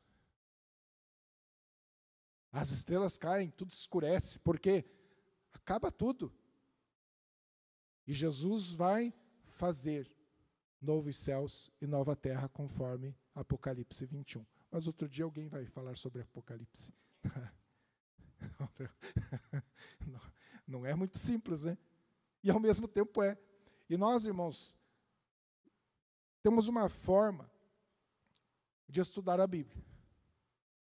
As estrelas caem, tudo escurece, porque acaba tudo. E Jesus vai fazer novos céus e nova terra, conforme Apocalipse 21. Mas outro dia alguém vai falar sobre Apocalipse. Não é muito simples, né? E ao mesmo tempo é. E nós, irmãos, temos uma forma de estudar a Bíblia.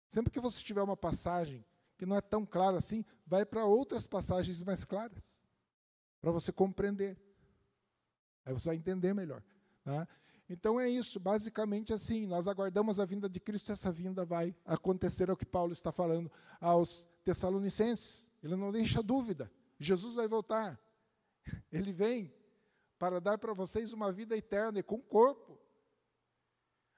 Sempre que você tiver uma passagem que não é tão clara assim, vai para outras passagens mais claras, para você compreender. Aí você vai entender melhor. Tá? Então é isso, basicamente assim, nós aguardamos a vinda de Cristo, essa vinda vai acontecer, é o que Paulo está falando aos Tessalonicenses. Ele não deixa dúvida, Jesus vai voltar. Ele vem para dar para vocês uma vida eterna e com corpo.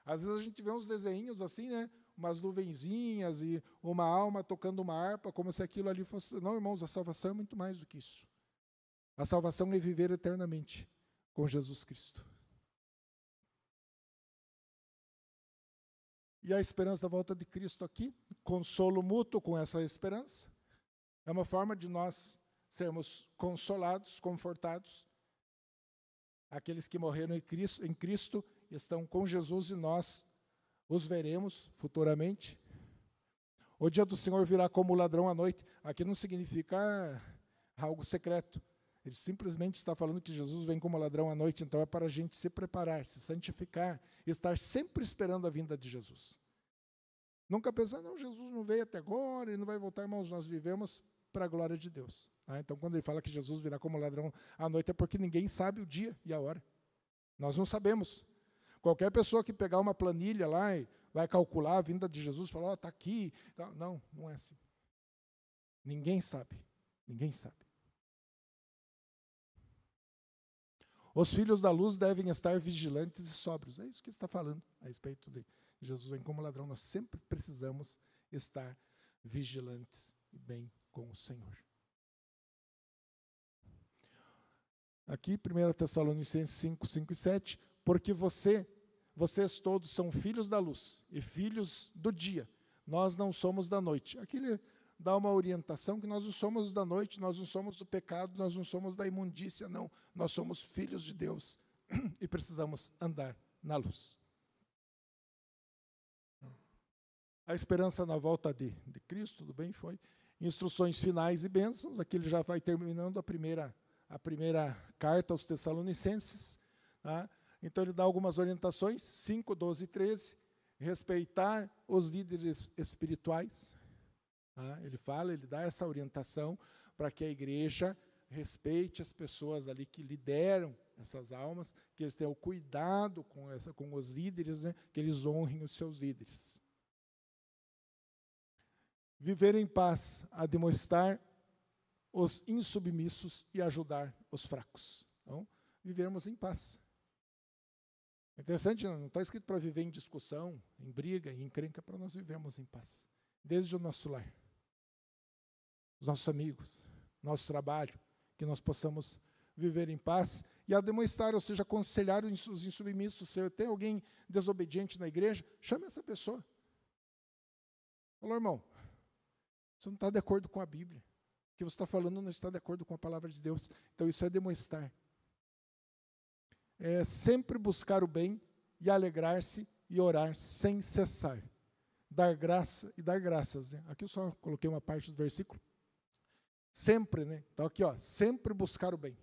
Às vezes a gente vê uns desenhinhos assim, né? Umas nuvenzinhas e uma alma tocando uma harpa, como se aquilo ali fosse... Não, irmãos, a salvação é muito mais do que isso. A salvação é viver eternamente com Jesus Cristo. E a esperança da volta de Cristo aqui, consolo mútuo com essa esperança, é uma forma de nós sermos consolados, confortados. Aqueles que morreram em Cristo estão com Jesus e nós os veremos futuramente. O dia do Senhor virá como ladrão à noite. Aqui não significa algo secreto. Ele simplesmente está falando que Jesus vem como ladrão à noite, então é para a gente se preparar, se santificar, estar sempre esperando a vinda de Jesus. Nunca pensar, não, Jesus não veio até agora, ele não vai voltar, irmãos, nós vivemos para a glória de Deus. Então, quando ele fala que Jesus virá como ladrão à noite, é porque ninguém sabe o dia e a hora. Nós não sabemos. Qualquer pessoa que pegar uma planilha lá e vai calcular a vinda de Jesus, falar, está aqui. Não, não é assim. Ninguém sabe. Ninguém sabe. Os filhos da luz devem estar vigilantes e sóbrios. É isso que ele está falando a respeito de Jesus vem como ladrão. Nós sempre precisamos estar vigilantes e bem com o Senhor. Aqui, 1 Tessalonicenses 5, 5 e 7, porque vocês todos são filhos da luz e filhos do dia. Nós não somos da noite. Aqui ele dá uma orientação que nós não somos da noite, nós não somos do pecado, nós não somos da imundícia, não. Nós somos filhos de Deus e precisamos andar na luz. A esperança na volta de Cristo, tudo bem, foi. Instruções finais e bênçãos. Aqui ele já vai terminando a primeira carta aos Tessalonicenses. Tá? Então ele dá algumas orientações, 5, 12 e 13. Respeitar os líderes espirituais. Tá? Ele dá essa orientação para que a igreja respeite as pessoas ali que lideram essas almas, que eles tenham cuidado com os líderes, né? Que eles honrem os seus líderes. Viver em paz, a demonstrar os insubmissos e ajudar os fracos. Então, vivermos em paz. É interessante, não está escrito para viver em discussão, em briga, em encrenca, para nós vivermos em paz. Desde o nosso lar, os nossos amigos, nosso trabalho, que nós possamos viver em paz e a demonstrar, ou seja, aconselhar os insubmissos. Se tem alguém desobediente na igreja, chame essa pessoa. Falou, irmão, você não está de acordo com a Bíblia. O que você está falando não está de acordo com a palavra de Deus. Então isso é demonstrar. É sempre buscar o bem e alegrar-se e orar sem cessar. Dar graça e dar graças. Né? Aqui eu só coloquei uma parte do versículo. Sempre, né? Então aqui, sempre buscar o bem.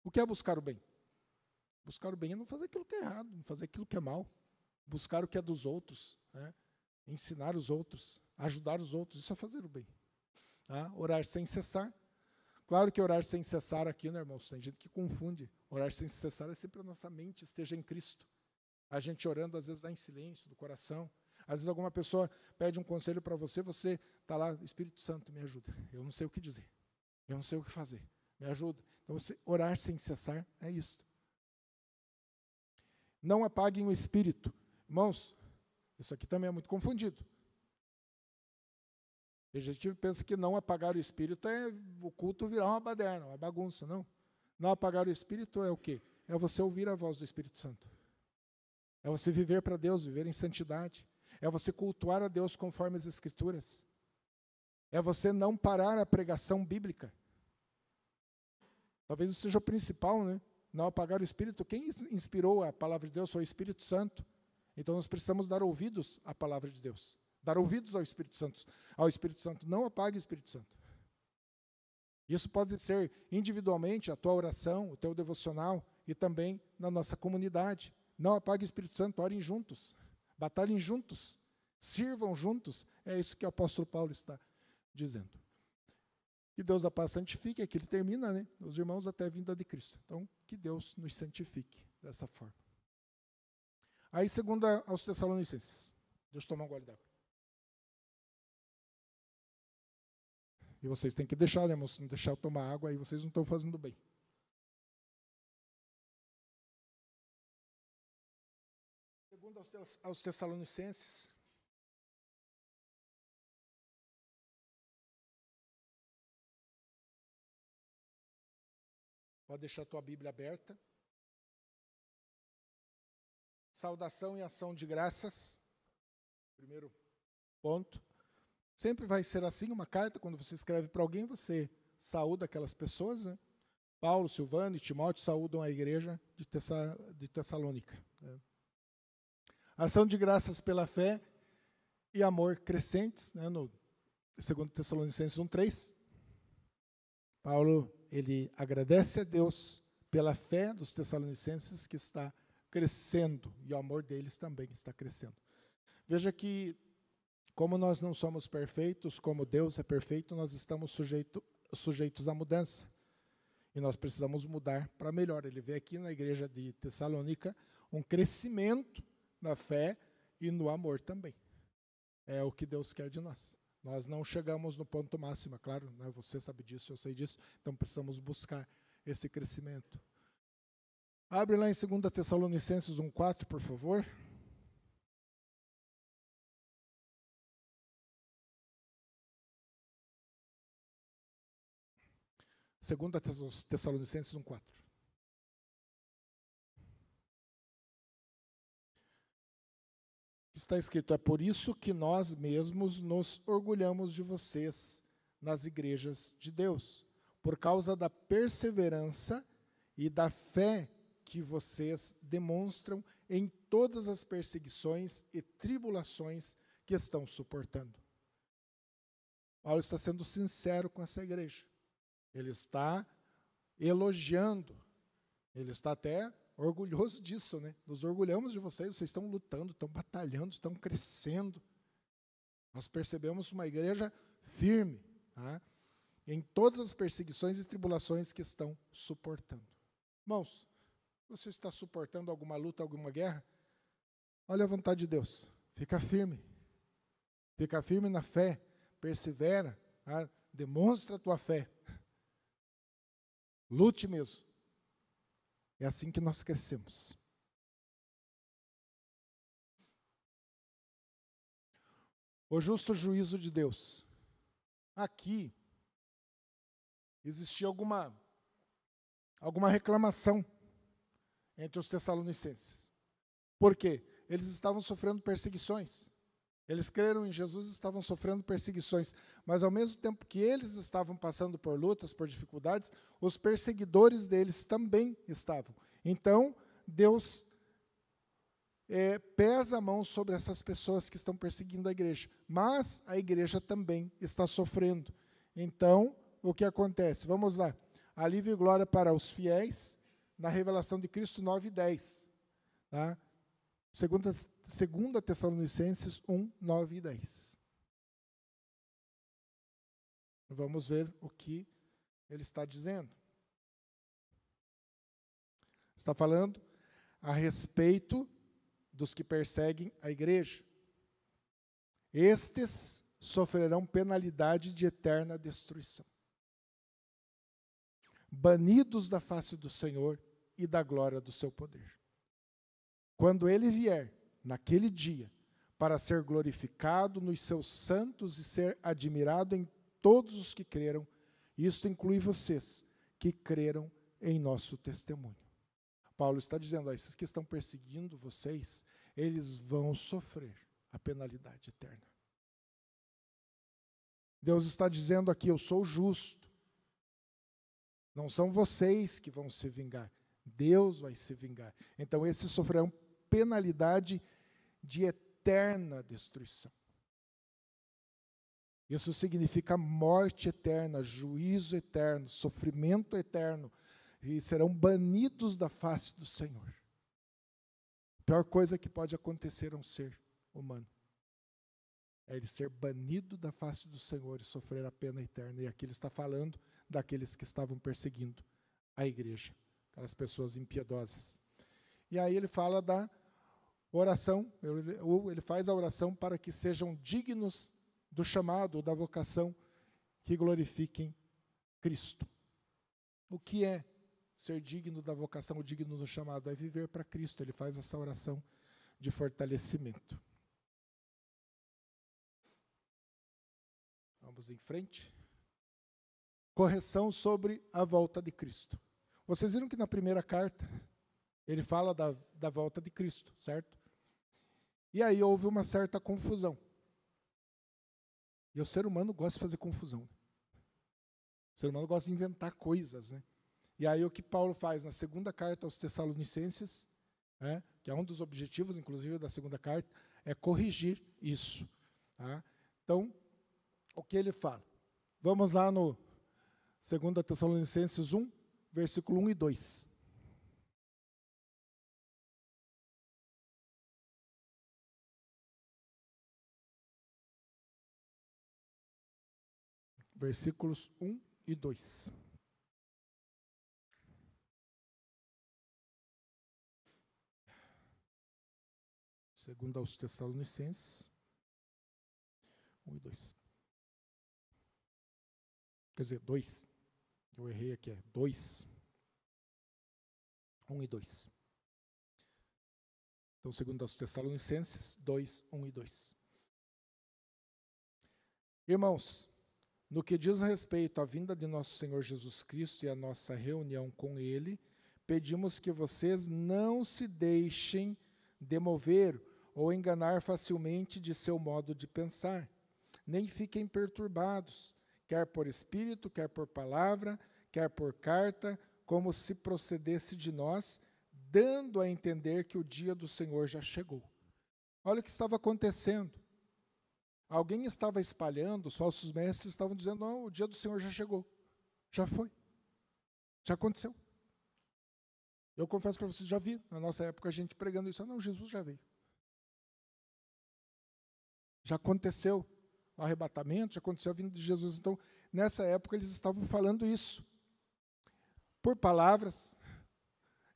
O que é buscar o bem? Buscar o bem é não fazer aquilo que é errado, não fazer aquilo que é mal. Buscar o que é dos outros, né? Ensinar os outros, ajudar os outros, isso é fazer o bem. Tá? Orar sem cessar. Claro que orar sem cessar aqui, né, irmãos? Tem gente que confunde. Orar sem cessar é sempre a nossa mente esteja em Cristo. A gente orando, às vezes, lá em silêncio, do coração. Às vezes alguma pessoa pede um conselho para você, você está lá, Espírito Santo, me ajuda. Eu não sei o que dizer. Eu não sei o que fazer. Me ajuda. Então, você orar sem cessar é isso. Não apaguem o espírito. Irmãos, isso aqui também é muito confundido. A gente pensa que não apagar o espírito é o culto virar uma baderna, uma bagunça, não. Não apagar o espírito é o quê? É você ouvir a voz do Espírito Santo. É você viver para Deus, viver em santidade. É você cultuar a Deus conforme as Escrituras. É você não parar a pregação bíblica. Talvez isso seja o principal, né? Não apagar o espírito. Quem inspirou a palavra de Deus foi o Espírito Santo. Então nós precisamos dar ouvidos à palavra de Deus. Dar ouvidos ao Espírito Santo. Ao Espírito Santo. Não apague o Espírito Santo. Isso pode ser individualmente, a tua oração, o teu devocional, e também na nossa comunidade. Não apague o Espírito Santo, orem juntos. Batalhem juntos. Sirvam juntos. É isso que o apóstolo Paulo está dizendo. Que Deus da paz santifique, é que ele termina, né? Os irmãos até a vinda de Cristo. Então, que Deus nos santifique dessa forma. Aí, segundo aos Tessalonicenses. Deixa eu tomar um gole d'água. E vocês têm que deixar, né, irmãos? Se não deixar eu tomar água, aí vocês não estão fazendo bem. Segundo aos Tessalonicenses. Pode deixar a tua Bíblia aberta. Saudação e ação de graças Primeiro ponto. Sempre vai ser assim uma carta, quando você escreve para alguém, você saúda aquelas pessoas, né? Paulo, Silvano e Timóteo saúdam a igreja de Tessalônica. Ação de graças pela fé e amor crescentes, né? No 2 Tessalonicenses 1:3. Paulo, ele agradece a Deus pela fé dos tessalonicenses que está crescendo, e o amor deles também está crescendo. Veja que, como nós não somos perfeitos, como Deus é perfeito, nós estamos sujeitos à mudança. E nós precisamos mudar para melhor. Ele vê aqui na igreja de Tessalônica um crescimento na fé e no amor também. É o que Deus quer de nós. Nós não chegamos no ponto máximo, claro, né? Você sabe disso, eu sei disso, então precisamos buscar esse crescimento. Abre lá em 2 Tessalonicenses 1:4, por favor. 2 Tessalonicenses 1:4. Está escrito: é por isso que nós mesmos nos orgulhamos de vocês nas igrejas de Deus, por causa da perseverança e da fé que vocês demonstram em todas as perseguições e tribulações que estão suportando. Paulo está sendo sincero com essa igreja. Ele está elogiando, ele está até orgulhoso disso, né? Nos orgulhamos de vocês estão lutando, estão batalhando, estão crescendo. Nós percebemos uma igreja firme, tá? Em todas as perseguições e tribulações que estão suportando. Irmãos, você está suportando alguma luta, alguma guerra? Olha a vontade de Deus, fica firme na fé, persevera, tá? Demonstra a tua fé. Lute mesmo. É assim que nós crescemos. O justo juízo de Deus. Aqui existia alguma reclamação entre os tessalonicenses. Por quê? Eles estavam sofrendo perseguições. Eles creram em Jesus e estavam sofrendo perseguições. Mas ao mesmo tempo que eles estavam passando por lutas, por dificuldades, os perseguidores deles também estavam. Então, Deus pesa a mão sobre essas pessoas que estão perseguindo a igreja. Mas a igreja também está sofrendo. Então, o que acontece? Vamos lá. Alívio e glória para os fiéis, na revelação de Cristo 9:10. Tá? 2 Tessalonicenses 1, 9 e 10. Vamos ver o que ele está dizendo. Está falando a respeito dos que perseguem a igreja. Estes sofrerão penalidade de eterna destruição, banidos da face do Senhor e da glória do seu poder. Quando ele vier, naquele dia, para ser glorificado nos seus santos e ser admirado em todos os que creram, isto inclui vocês, que creram em nosso testemunho. Paulo está dizendo, esses que estão perseguindo vocês, eles vão sofrer a penalidade eterna. Deus está dizendo aqui, eu sou justo. Não são vocês que vão se vingar, Deus vai se vingar. Então esses sofrerão penalidade de eterna destruição. Isso significa morte eterna, juízo eterno, sofrimento eterno, e serão banidos da face do Senhor. A pior coisa que pode acontecer a um ser humano é ele ser banido da face do Senhor e sofrer a pena eterna. E aqui ele está falando daqueles que estavam perseguindo a igreja, aquelas pessoas impiedosas. E aí ele fala da oração, ele faz a oração para que sejam dignos do chamado, da vocação, que glorifiquem Cristo. O que é ser digno da vocação, digno do chamado? É viver para Cristo. Ele faz essa oração de fortalecimento. Vamos em frente. Correção sobre a volta de Cristo. Vocês viram que na primeira carta ele fala da volta de Cristo, certo? E aí houve uma certa confusão. E o ser humano gosta de fazer confusão. O ser humano gosta de inventar coisas, né? E aí o que Paulo faz na segunda carta aos Tessalonicenses, que é um dos objetivos, inclusive, da segunda carta, é corrigir isso. Tá? Então, o que ele fala? Vamos lá no 2 Tessalonicenses 1, versículo 1 e 2. Versículos 1 e 2. Segundo aos Tessalonicenses, 1 e 2. Quer dizer, 2. Eu errei aqui, é 2. 1 e 2. Então, segundo aos Tessalonicenses, 2, 1 e 2. Irmãos, no que diz respeito à vinda de nosso Senhor Jesus Cristo e à nossa reunião com Ele, pedimos que vocês não se deixem demover ou enganar facilmente de seu modo de pensar, nem fiquem perturbados, quer por espírito, quer por palavra, quer por carta, como se procedesse de nós, dando a entender que o dia do Senhor já chegou. Olha o que estava acontecendo. Alguém estava espalhando, os falsos mestres estavam dizendo, não, o dia do Senhor já chegou, já foi, já aconteceu. Eu confesso para vocês, já vi, na nossa época, a gente pregando isso, não, Jesus já veio. Já aconteceu o arrebatamento, já aconteceu a vinda de Jesus. Então, nessa época, eles estavam falando isso. Por palavras,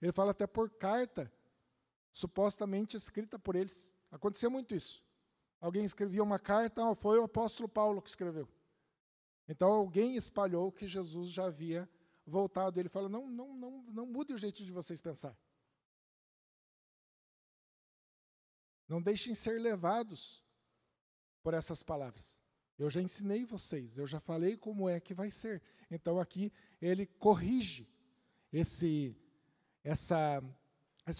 ele fala até por carta, supostamente escrita por eles. Acontecia muito isso. Alguém escrevia uma carta, foi o apóstolo Paulo que escreveu. Então, alguém espalhou que Jesus já havia voltado. Ele fala, não mude o jeito de vocês pensar. Não deixem ser levados por essas palavras. Eu já ensinei vocês, eu já falei como é que vai ser. Então aqui ele corrige esse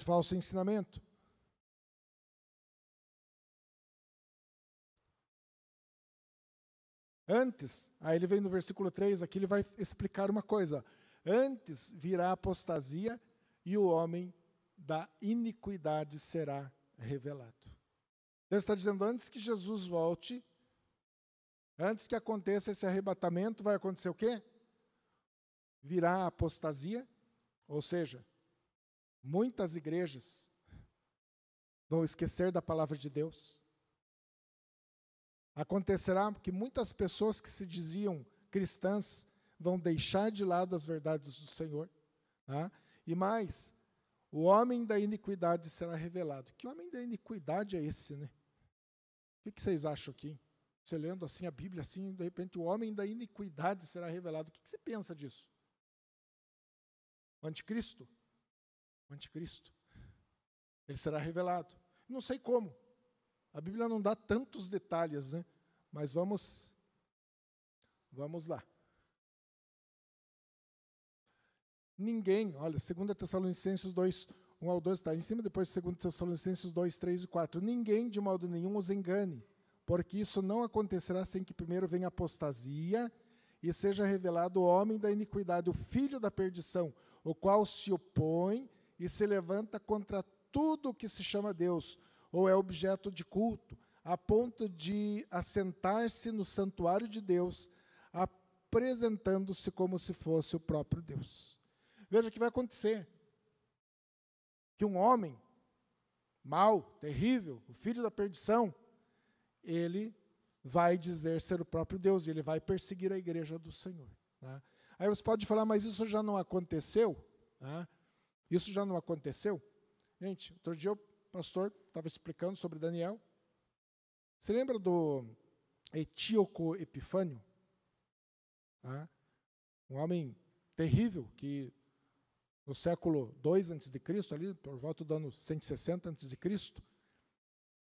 falso ensinamento. Antes, aí ele vem no versículo 3, aqui ele vai explicar uma coisa. Antes virá a apostasia e o homem da iniquidade será revelado. Ele está dizendo, antes que Jesus volte, antes que aconteça esse arrebatamento, vai acontecer o quê? Virá a apostasia, ou seja, muitas igrejas vão esquecer da palavra de Deus. Acontecerá que muitas pessoas que se diziam cristãs vão deixar de lado as verdades do Senhor. Tá? E mais, o homem da iniquidade será revelado. Que homem da iniquidade é esse, né? O que vocês acham aqui? Você lendo assim a Bíblia, assim, de repente o homem da iniquidade será revelado. O que você pensa disso? O anticristo? O anticristo. Ele será revelado. Não sei como. A Bíblia não dá tantos detalhes, né? Mas vamos lá. Ninguém, olha, 2 Tessalonicenses 2, 1 ao 2, está em cima, depois 2 Tessalonicenses 2, 3 e 4. Ninguém de modo nenhum os engane, porque isso não acontecerá sem que primeiro venha a apostasia e seja revelado o homem da iniquidade, o filho da perdição, o qual se opõe e se levanta contra tudo o que se chama Deus, ou é objeto de culto, a ponto de assentar-se no santuário de Deus, apresentando-se como se fosse o próprio Deus. Veja o que vai acontecer. Que um homem mau, terrível, o filho da perdição, ele vai dizer ser o próprio Deus, e ele vai perseguir a igreja do Senhor. Tá? Aí você pode falar, mas isso já não aconteceu? Tá? Isso já não aconteceu? Gente, outro dia o pastor estava explicando sobre Daniel. Você lembra do Etíoco Epifânio? Tá? Um homem terrível que no século II a.C., ali, por volta do ano 160 a.C.,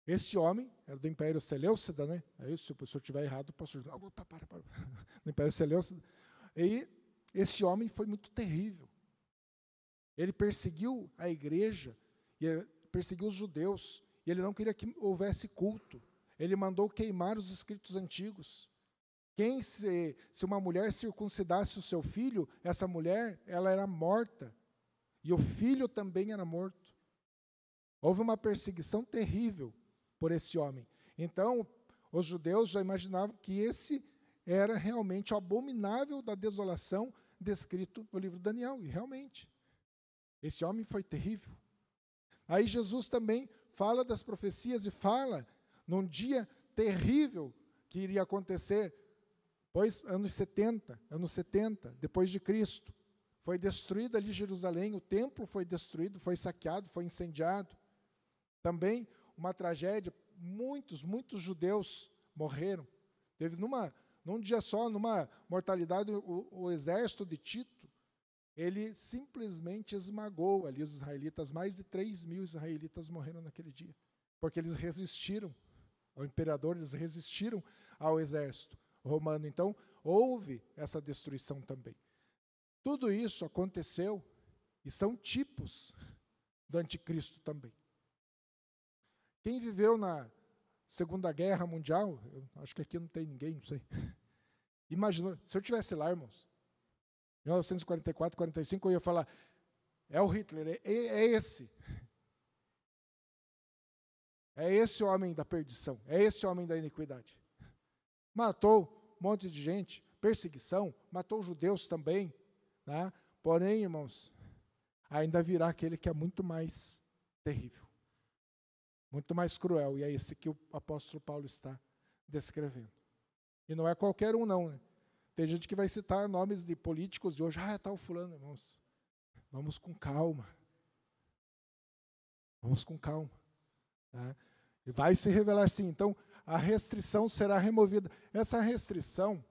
esse homem era do Império Seleucida, né? Aí, se o professor estiver errado, o pastor diz, para. No Império Seleucida. E esse homem foi muito terrível. Ele perseguiu a igreja, perseguiu os judeus, e ele não queria que houvesse culto. Ele mandou queimar os escritos antigos. Se uma mulher circuncidasse o seu filho, essa mulher, ela era morta. E o filho também era morto. Houve uma perseguição terrível por esse homem. Então, os judeus já imaginavam que esse era realmente o abominável da desolação descrito no livro de Daniel. E realmente, esse homem foi terrível. Aí Jesus também fala das profecias e fala num dia terrível que iria acontecer, pois anos 70, depois de Cristo, foi destruída ali Jerusalém, o templo foi destruído, foi saqueado, foi incendiado. Também uma tragédia, muitos judeus morreram. Teve num dia só, numa mortalidade, o exército de Tito, ele simplesmente esmagou ali os israelitas. Mais de 3.000 israelitas morreram naquele dia, porque eles resistiram ao imperador, eles resistiram ao exército romano. Então, houve essa destruição também. Tudo isso aconteceu e são tipos do anticristo também. Quem viveu na Segunda Guerra Mundial, eu acho que aqui não tem ninguém, não sei. Imaginou, se eu estivesse lá, irmãos, em 1944, 45, eu ia falar, é o Hitler, é esse. É esse homem da perdição, é esse homem da iniquidade. Matou um monte de gente, perseguição, matou os judeus também. Né? Porém, irmãos, ainda virá aquele que é muito mais terrível, muito mais cruel, e é esse que o apóstolo Paulo está descrevendo. E não é qualquer um, não. Né? Tem gente que vai citar nomes de políticos de hoje. Tá o fulano, irmãos. Vamos com calma. Vamos com calma. Tá? E vai se revelar sim. Então, a restrição será removida. Essa restrição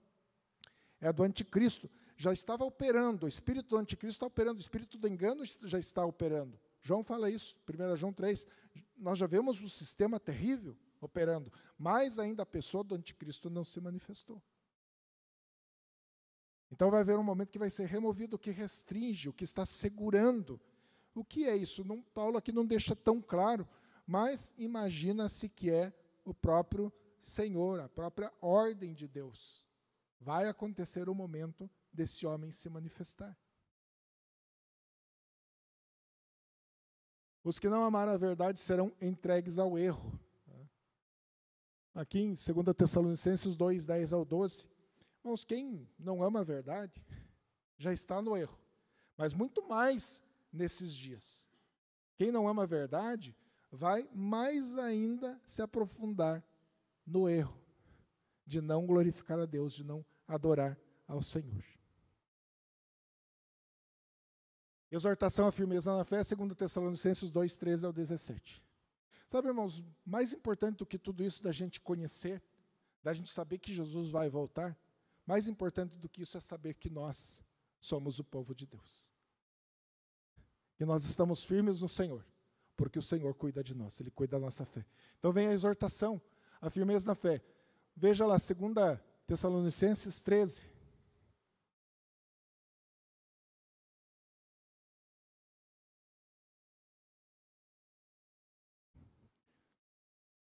é do anticristo. Já estava operando. O espírito do anticristo está operando. O espírito do engano já está operando. João fala isso, 1 João 3. Nós já vemos um sistema terrível operando, mas ainda a pessoa do anticristo não se manifestou. Então vai haver um momento que vai ser removido o que restringe, o que está segurando. O que é isso? Paulo aqui não deixa tão claro, mas imagina-se que é o próprio Senhor, a própria ordem de Deus. Vai acontecer o momento desse homem se manifestar. Os que não amaram a verdade serão entregues ao erro. Aqui em 2 Tessalonicenses 2, 10 ao 12, irmãos, quem não ama a verdade já está no erro, mas muito mais nesses dias. Quem não ama a verdade vai mais ainda se aprofundar no erro de não glorificar a Deus, de não adorar ao Senhor. Exortação à firmeza na fé, 2 Tessalonicenses 2, 13 ao 17. Sabe, irmãos, mais importante do que tudo isso da gente conhecer, da gente saber que Jesus vai voltar, mais importante do que isso é saber que nós somos o povo de Deus. Que nós estamos firmes no Senhor, porque o Senhor cuida de nós, Ele cuida da nossa fé. Então vem a exortação, a firmeza na fé. Veja lá, 2 Tessalonicenses 13.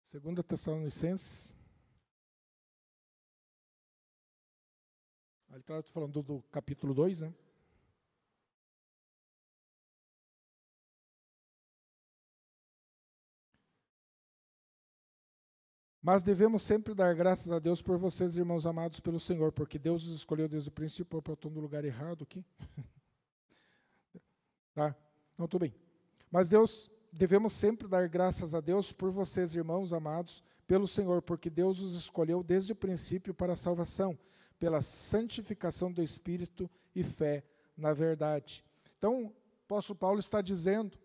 Segunda Tessalonicenses. Ali, claro, estou falando do capítulo 2, né? Mas devemos sempre dar graças a Deus por vocês, irmãos amados pelo Senhor, porque Deus os escolheu desde o princípio. Eu estou no lugar errado aqui. Tá? Não, tudo bem. Mas devemos sempre dar graças a Deus por vocês, irmãos amados, pelo Senhor, porque Deus os escolheu desde o princípio para a salvação, pela santificação do Espírito e fé na verdade. Então, o apóstolo Paulo está dizendo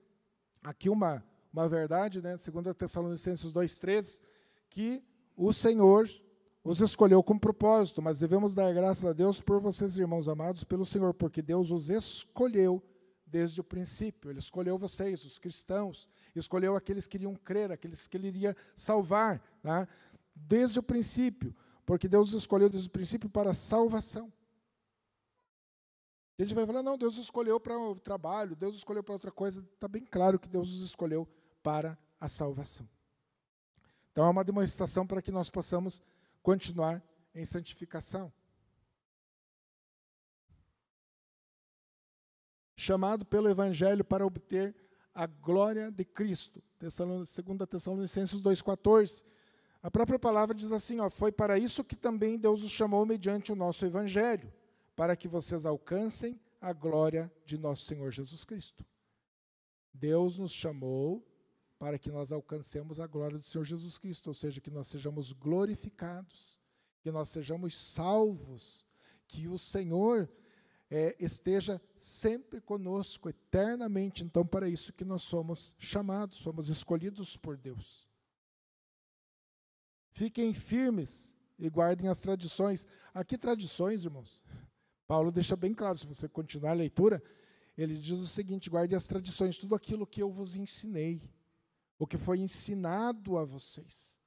aqui uma verdade, né? 2 Tessalonicenses 2,13, que o Senhor os escolheu com propósito, mas devemos dar graças a Deus por vocês, irmãos amados, pelo Senhor, porque Deus os escolheu desde o princípio. Ele escolheu vocês, os cristãos, escolheu aqueles que iriam crer, aqueles que Ele iria salvar, né? Desde o princípio, porque Deus os escolheu desde o princípio para a salvação. A gente vai falar, não, Deus os escolheu para o trabalho, Deus os escolheu para outra coisa. Está bem claro que Deus os escolheu para a salvação. Então, é uma demonstração para que nós possamos continuar em santificação. Chamado pelo Evangelho para obter a glória de Cristo. 2 Tessalonicenses 2,14. A própria palavra diz assim, foi para isso que também Deus os chamou mediante o nosso Evangelho, para que vocês alcancem a glória de nosso Senhor Jesus Cristo. Deus nos chamou para que nós alcancemos a glória do Senhor Jesus Cristo, ou seja, que nós sejamos glorificados, que nós sejamos salvos, que o Senhor esteja sempre conosco, eternamente. Então, para isso que nós somos chamados, somos escolhidos por Deus. Fiquem firmes e guardem as tradições. Aqui, tradições, irmãos, Paulo deixa bem claro, se você continuar a leitura, ele diz o seguinte: guardem as tradições, tudo aquilo que eu vos ensinei, o que foi ensinado a vocês,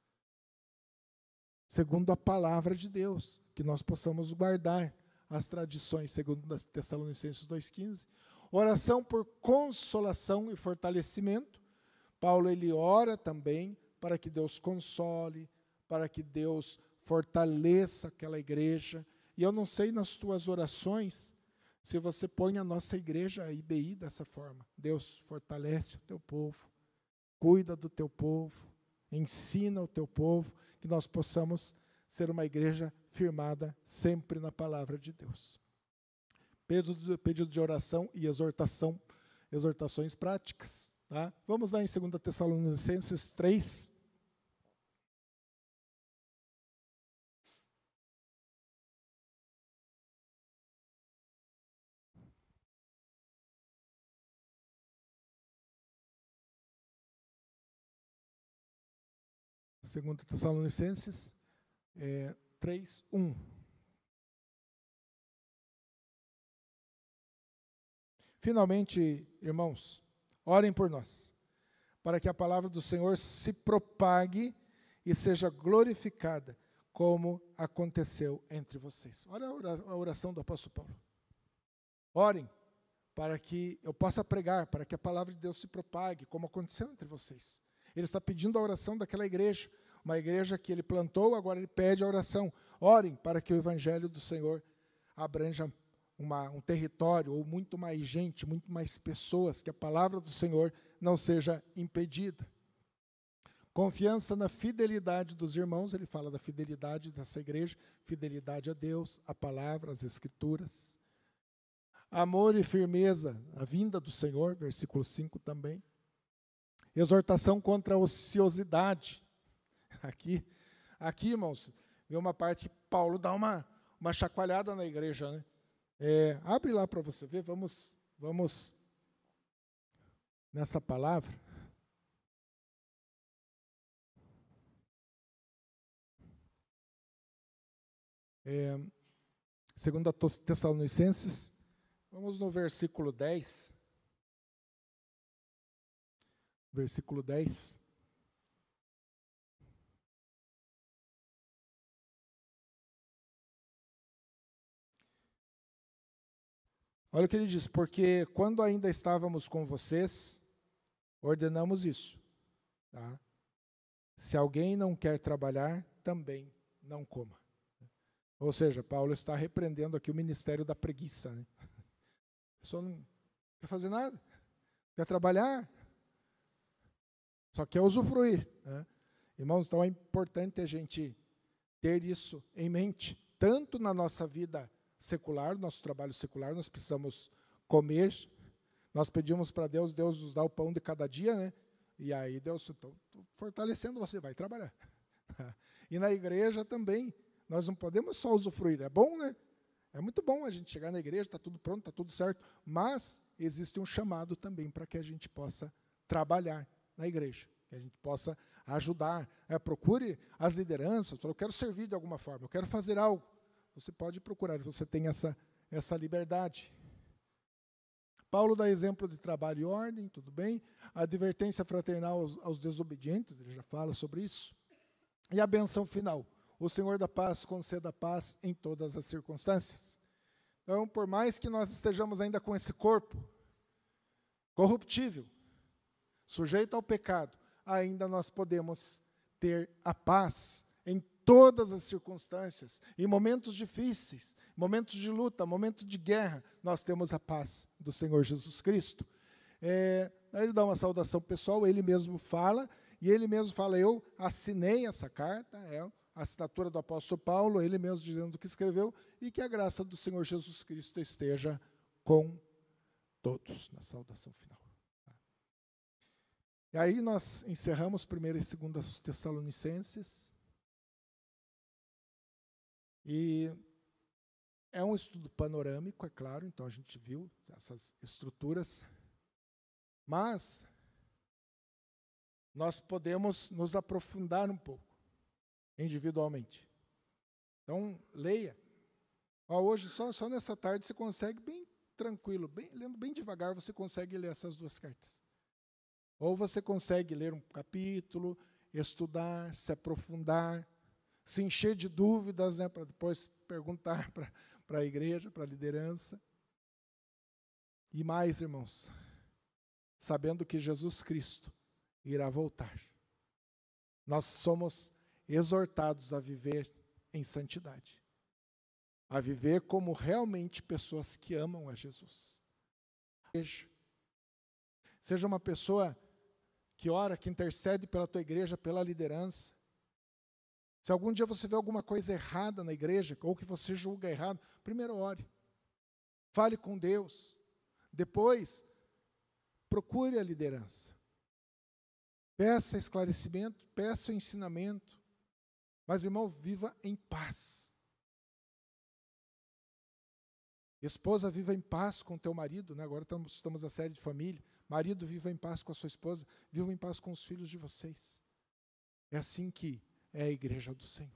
segundo a palavra de Deus, que nós possamos guardar as tradições, segundo Tessalonicenses 2,15. Oração por consolação e fortalecimento. Paulo, ele ora também para que Deus console, para que Deus fortaleça aquela igreja. E eu não sei nas tuas orações se você põe a nossa igreja, a IBI, dessa forma. Deus fortalece o teu povo, cuida do teu povo, ensina o teu povo, que nós possamos ser uma igreja firmada sempre na palavra de Deus. Pedido de oração e exortações práticas. Tá? Vamos lá em 2 Tessalonicenses 3. Segundo Tessalonicenses 3:1. Finalmente, irmãos, orem por nós, para que a palavra do Senhor se propague e seja glorificada, como aconteceu entre vocês. Olha a oração do apóstolo Paulo. Orem para que eu possa pregar, para que a palavra de Deus se propague, como aconteceu entre vocês. Ele está pedindo a oração daquela igreja, uma igreja que ele plantou, agora ele pede a oração. Orem para que o evangelho do Senhor abranja um território, ou muito mais gente, muito mais pessoas, que a palavra do Senhor não seja impedida. Confiança na fidelidade dos irmãos, ele fala da fidelidade dessa igreja, fidelidade a Deus, a palavra, as escrituras. Amor e firmeza, a vinda do Senhor, versículo 5 também. Exortação contra a ociosidade. Aqui, irmãos, vê uma parte que Paulo dá uma chacoalhada na igreja, né? Abre lá para você ver, vamos nessa palavra. Segundo Tessalonicenses, vamos no versículo 10. Versículo 10. Olha o que ele diz: porque quando ainda estávamos com vocês, ordenamos isso. Tá? Se alguém não quer trabalhar, também não coma. Ou seja, Paulo está repreendendo aqui o ministério da preguiça. Né? A pessoa não quer fazer nada, quer trabalhar, só quer usufruir. Né? Irmãos, então é importante a gente ter isso em mente, tanto na nossa vida secular, nosso trabalho secular, nós precisamos comer, nós pedimos para Deus, Deus nos dá o pão de cada dia, né? E aí Deus, estou fortalecendo você, vai trabalhar. E na igreja também, nós não podemos só usufruir, é bom, né? É muito bom a gente chegar na igreja, está tudo pronto, está tudo certo, mas existe um chamado também para que a gente possa trabalhar na igreja, que a gente possa ajudar. Procure as lideranças, eu quero servir de alguma forma, eu quero fazer algo. Você pode procurar, você tem essa liberdade. Paulo dá exemplo de trabalho e ordem, tudo bem. A advertência fraternal aos desobedientes, ele já fala sobre isso. E a benção final: o Senhor da paz conceda paz em todas as circunstâncias. Então, por mais que nós estejamos ainda com esse corpo corruptível, sujeito ao pecado, ainda nós podemos ter a paz em todas as circunstâncias, em momentos difíceis, momentos de luta, momentos de guerra, nós temos a paz do Senhor Jesus Cristo. Aí ele dá uma saudação pessoal, ele mesmo fala, eu assinei essa carta, a assinatura do apóstolo Paulo, ele mesmo dizendo que escreveu, e que a graça do Senhor Jesus Cristo esteja com todos, na saudação final. E aí nós encerramos 1ª e 2ª Tessalonicenses, e é um estudo panorâmico, é claro, então a gente viu essas estruturas, mas nós podemos nos aprofundar um pouco, individualmente. Então, leia. Hoje, só nessa tarde, você consegue bem tranquilo, lendo bem devagar, você consegue ler essas 2 cartas. Ou você consegue ler um capítulo, estudar, se aprofundar, se encher de dúvidas, né, para depois perguntar para a igreja, para a liderança. E mais, irmãos, sabendo que Jesus Cristo irá voltar, nós somos exortados a viver em santidade, a viver como realmente pessoas que amam a Jesus. Seja uma pessoa que ora, que intercede pela tua igreja, pela liderança. Se algum dia você vê alguma coisa errada na igreja, ou que você julga errado, primeiro ore. Fale com Deus. Depois, procure a liderança. Peça esclarecimento, peça o ensinamento. Mas, irmão, viva em paz. Esposa, viva em paz com teu marido, né? Agora estamos na série de família. Marido, viva em paz com a sua esposa, viva em paz com os filhos de vocês. É assim que é a igreja do Senhor.